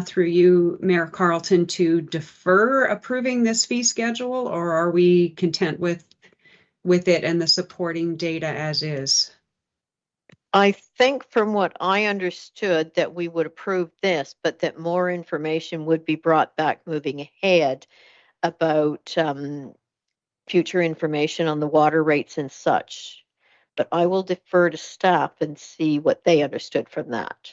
[SPEAKER 4] through you, Mayor Carlton, to defer approving this fee schedule, or are we content with it and the supporting data as is?
[SPEAKER 1] I think from what I understood that we would approve this, but that more information would be brought back moving ahead about future information on the water rates and such. But I will defer to staff and see what they understood from that.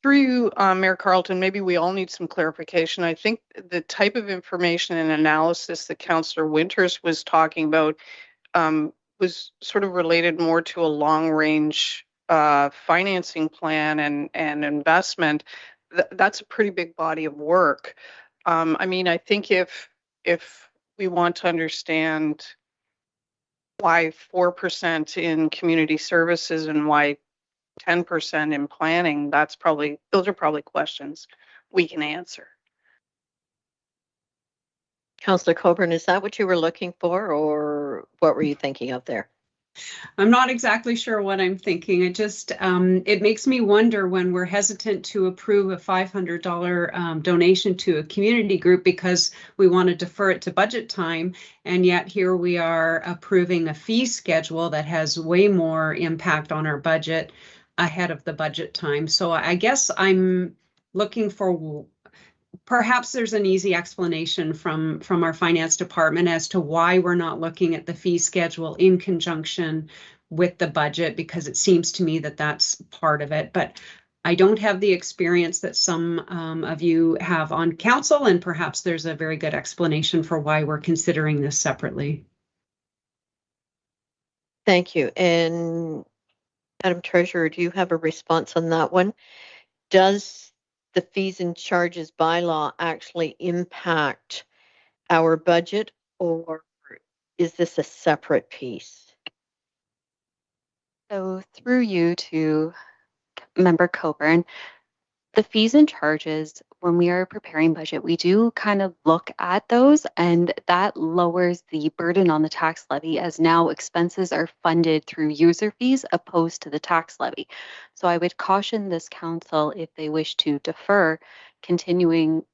[SPEAKER 11] Through you, Mayor Carlton, maybe we all need some clarification. I think the type of information and analysis that Councillor Winters was talking about was sort of related more to a long-range financing plan and investment. That's a pretty big body of work. I mean, I think if we want to understand why 4% in community services and why 10% in planning, those are probably questions we can answer.
[SPEAKER 1] Councillor Coburn, is that what you were looking for, or what were you thinking of there?
[SPEAKER 4] I'm not exactly sure what I'm thinking. It just, it makes me wonder when we're hesitant to approve a $500 donation to a community group because we want to defer it to budget time. And yet here we are approving a fee schedule that has way more impact on our budget ahead of the budget time. So I guess I'm looking for, perhaps there's an easy explanation from our finance department as to why we're not looking at the fee schedule in conjunction with the budget, because it seems to me that that's part of it. But I don't have the experience that some of you have on council, and perhaps there's a very good explanation for why we're considering this separately.
[SPEAKER 1] Thank you. And Madam Treasurer, do you have a response on that one? Does the fees and charges bylaw actually impact our budget, or is this a separate piece?
[SPEAKER 13] So through you to Member Coburn, the fees and charges, when we are preparing budget, we do kind of look at those, and that lowers the burden on the tax levy, as now expenses are funded through user fees opposed to the tax levy. So I would caution this council, if they wish to defer continuing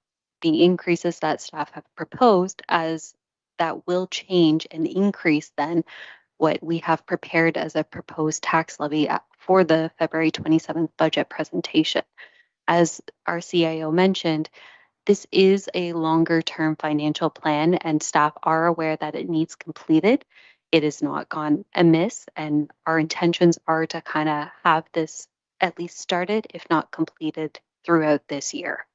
[SPEAKER 13] the increases that staff have proposed, as that will change and increase then what we have prepared as a proposed tax levy for the February 27th budget presentation. As our CIO mentioned, this is a longer term financial plan, and staff are aware that it needs completed. It has not gone amiss, and our intentions are to kind of have this at least started, if not completed, throughout this year.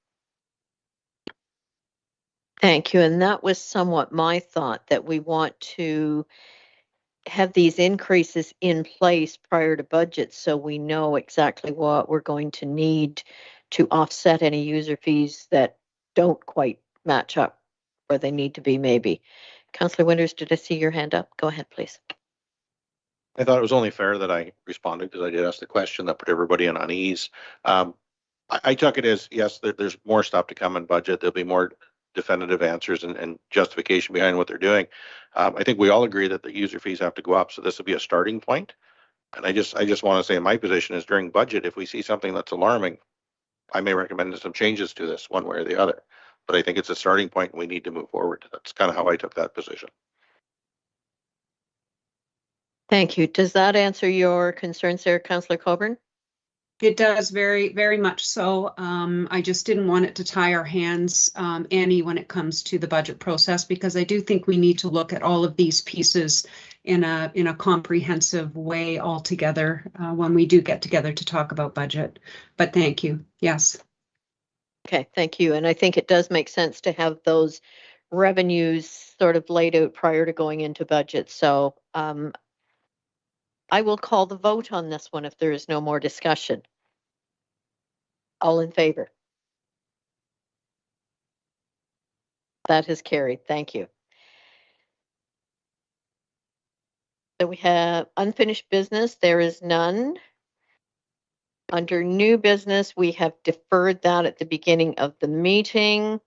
[SPEAKER 1] Thank you. And that was somewhat my thought, that we want to have these increases in place prior to budget so we know exactly what we're going to need to offset any user fees that don't quite match up where they need to be, maybe. Councillor Winters, did I see your hand up? Go ahead, please.
[SPEAKER 2] I thought it was only fair that I responded, because I did ask the question that put everybody in unease. I took it as, yes, there's more stuff to come in budget. There'll be more definitive answers and justification behind what they're doing. I think we all agree that the user fees have to go up, so this will be a starting point. And I just want to say, my position is, during budget, if we see something that's alarming, I may recommend some changes to this one way or the other. But I think it's a starting point and we need to move forward. That's kind of how I took that position.
[SPEAKER 1] Thank you. Does that answer your concerns there, Councillor Coburn?
[SPEAKER 4] It does, very, very much so. I just didn't want it to tie our hands any when it comes to the budget process, because I do think we need to look at all of these pieces in a comprehensive way altogether when we do get together to talk about budget. But thank you. Yes.
[SPEAKER 1] Okay, thank you. And I think it does make sense to have those revenues sort of laid out prior to going into budget. So I will call the vote on this one if there is no more discussion. All in favor? That is carried. Thank you. So we have unfinished business. There is none. Under new business, we have deferred that at the beginning of the meeting.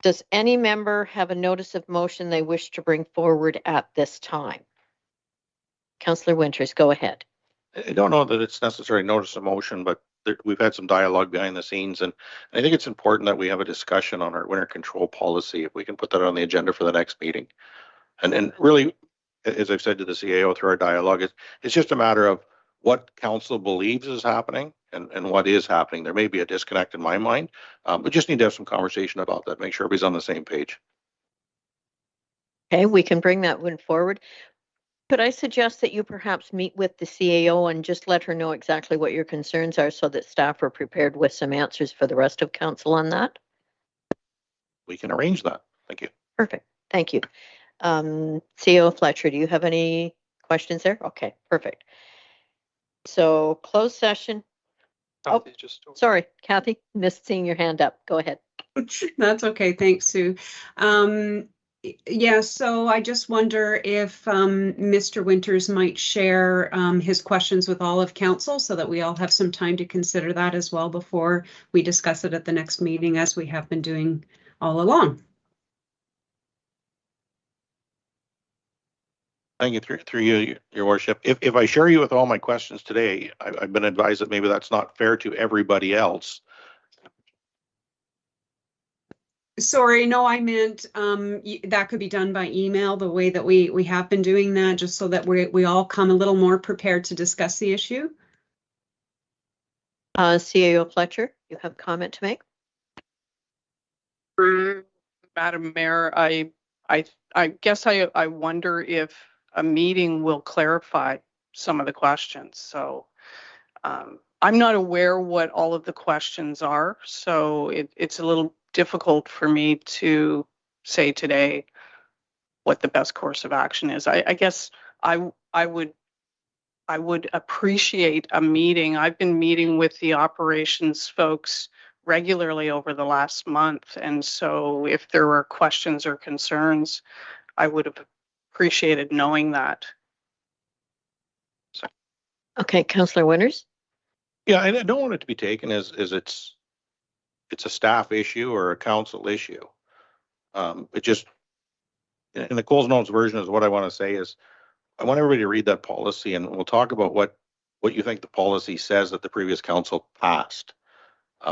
[SPEAKER 1] Does any member have a notice of motion they wish to bring forward at this time? Councillor Winters, go ahead.
[SPEAKER 2] I don't know that it's necessarily notice of motion, but we've had some dialogue behind the scenes, and I think it's important that we have a discussion on our winter control policy. If we can put that on the agenda for the next meeting, and really, as I've said to the CAO through our dialogue, it's just a matter of what council believes is happening and what is happening. There may be a disconnect in my mind. We just need to have some conversation about that. Make sure everybody's on the same page.
[SPEAKER 1] Okay, we can bring that one forward. Could I suggest that you perhaps meet with the CAO and just let her know exactly what your concerns are so that staff are prepared with some answers for the rest of council on that?
[SPEAKER 2] We can arrange that. Thank you.
[SPEAKER 1] Perfect. Thank you. CAO Fletcher, do you have any questions there? Okay, perfect. So closed session. Oh, sorry, Kathy, missed seeing your hand up. Go ahead.
[SPEAKER 4] That's okay. Thanks, Sue. Yeah, so I just wonder if Mr. Winters might share his questions with all of council so that we all have some time to consider that as well before we discuss it at the next meeting, as we have been doing all along.
[SPEAKER 2] Thank you. Through you, your worship. If I share you with all my questions today, I've been advised that maybe that's not fair to everybody else.
[SPEAKER 4] Sorry, no, I meant that could be done by email, the way that we have been doing that, just so that we all come a little more prepared to discuss the issue.
[SPEAKER 1] CAO Fletcher, you have a comment to make?
[SPEAKER 11] Madam Mayor, I guess I wonder if a meeting will clarify some of the questions. So I'm not aware what all of the questions are, so it's a little difficult for me to say today what the best course of action is. I guess I would appreciate a meeting. I've been meeting with the operations folks regularly over the last month, and so if there were questions or concerns, I would have appreciated knowing that. So.
[SPEAKER 1] Okay, Councillor Winters.
[SPEAKER 2] Yeah, I don't want it to be taken as it's a staff issue or a council issue. It just, in the Coles Notes version, is what I want to say is I want everybody to read that policy, and we'll talk about what you think the policy says that the previous council passed.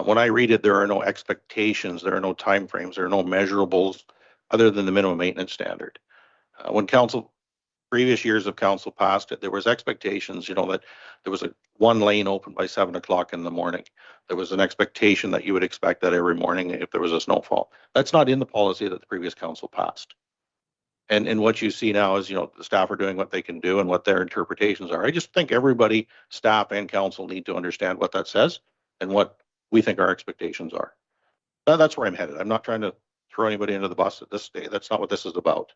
[SPEAKER 2] When I read it, there are no expectations, there are no timeframes, there are no measurables other than the minimum maintenance standard. When previous years of council passed it, there was expectations, that there was one lane open by 7 o'clock in the morning. There was an expectation that you would expect that every morning if there was a snowfall. That's not in the policy that the previous council passed. And what you see now is, the staff are doing what they can do and what their interpretations are. I just think everybody, staff and council, need to understand what that says and what we think our expectations are. That's where I'm headed. I'm not trying to throw anybody under the bus at this stage. That's not what this is about.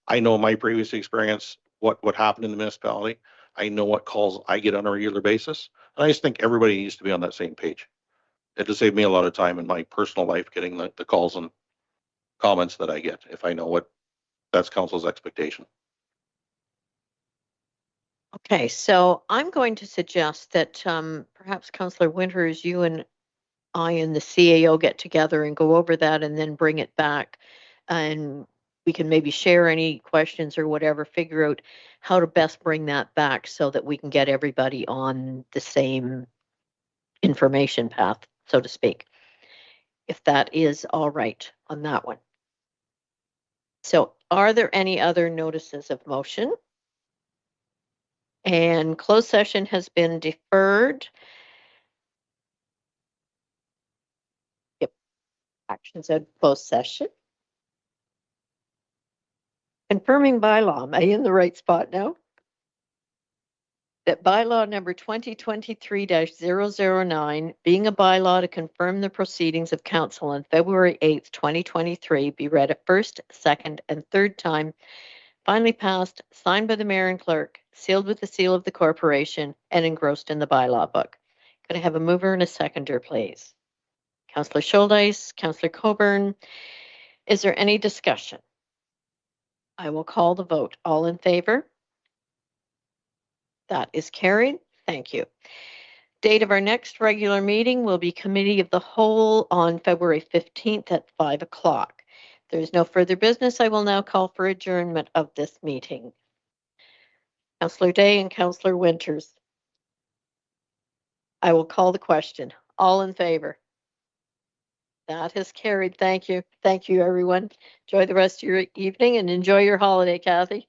[SPEAKER 2] I know my previous experience, what happened in the municipality. I know what calls I get on a regular basis. And I just think everybody needs to be on that same page. It'll save me a lot of time in my personal life getting the calls and comments that I get if I know what that's council's expectation.
[SPEAKER 1] Okay, so I'm going to suggest that perhaps Councillor Winters, you and I and the CAO get together and go over that and then bring it back, and we can maybe share any questions or whatever, figure out how to best bring that back so that we can get everybody on the same information path, so to speak, if that is all right on that one. So are there any other notices of motion? And closed session has been deferred. Yep. Actions of closed session. Confirming bylaw. Am I in the right spot now? That bylaw number 2023-009, being a bylaw to confirm the proceedings of council on February 8th, 2023, be read a first, second, and third time, finally passed, signed by the mayor and clerk, sealed with the seal of the corporation, and engrossed in the bylaw book. Could I have a mover and a seconder, please? Councillor Schuldeis, Councillor Coburn. Is there any discussion? I will call the vote. All in favor? That is carried. Thank you. Date of our next regular meeting will be Committee of the Whole on February 15th at 5 o'clock. There is no further business. I will now call for adjournment of this meeting. Councillor Day and Councillor Winters. I will call the question. All in favor? That has carried. Thank you. Thank you, everyone. Enjoy the rest of your evening and enjoy your holiday, Kathy.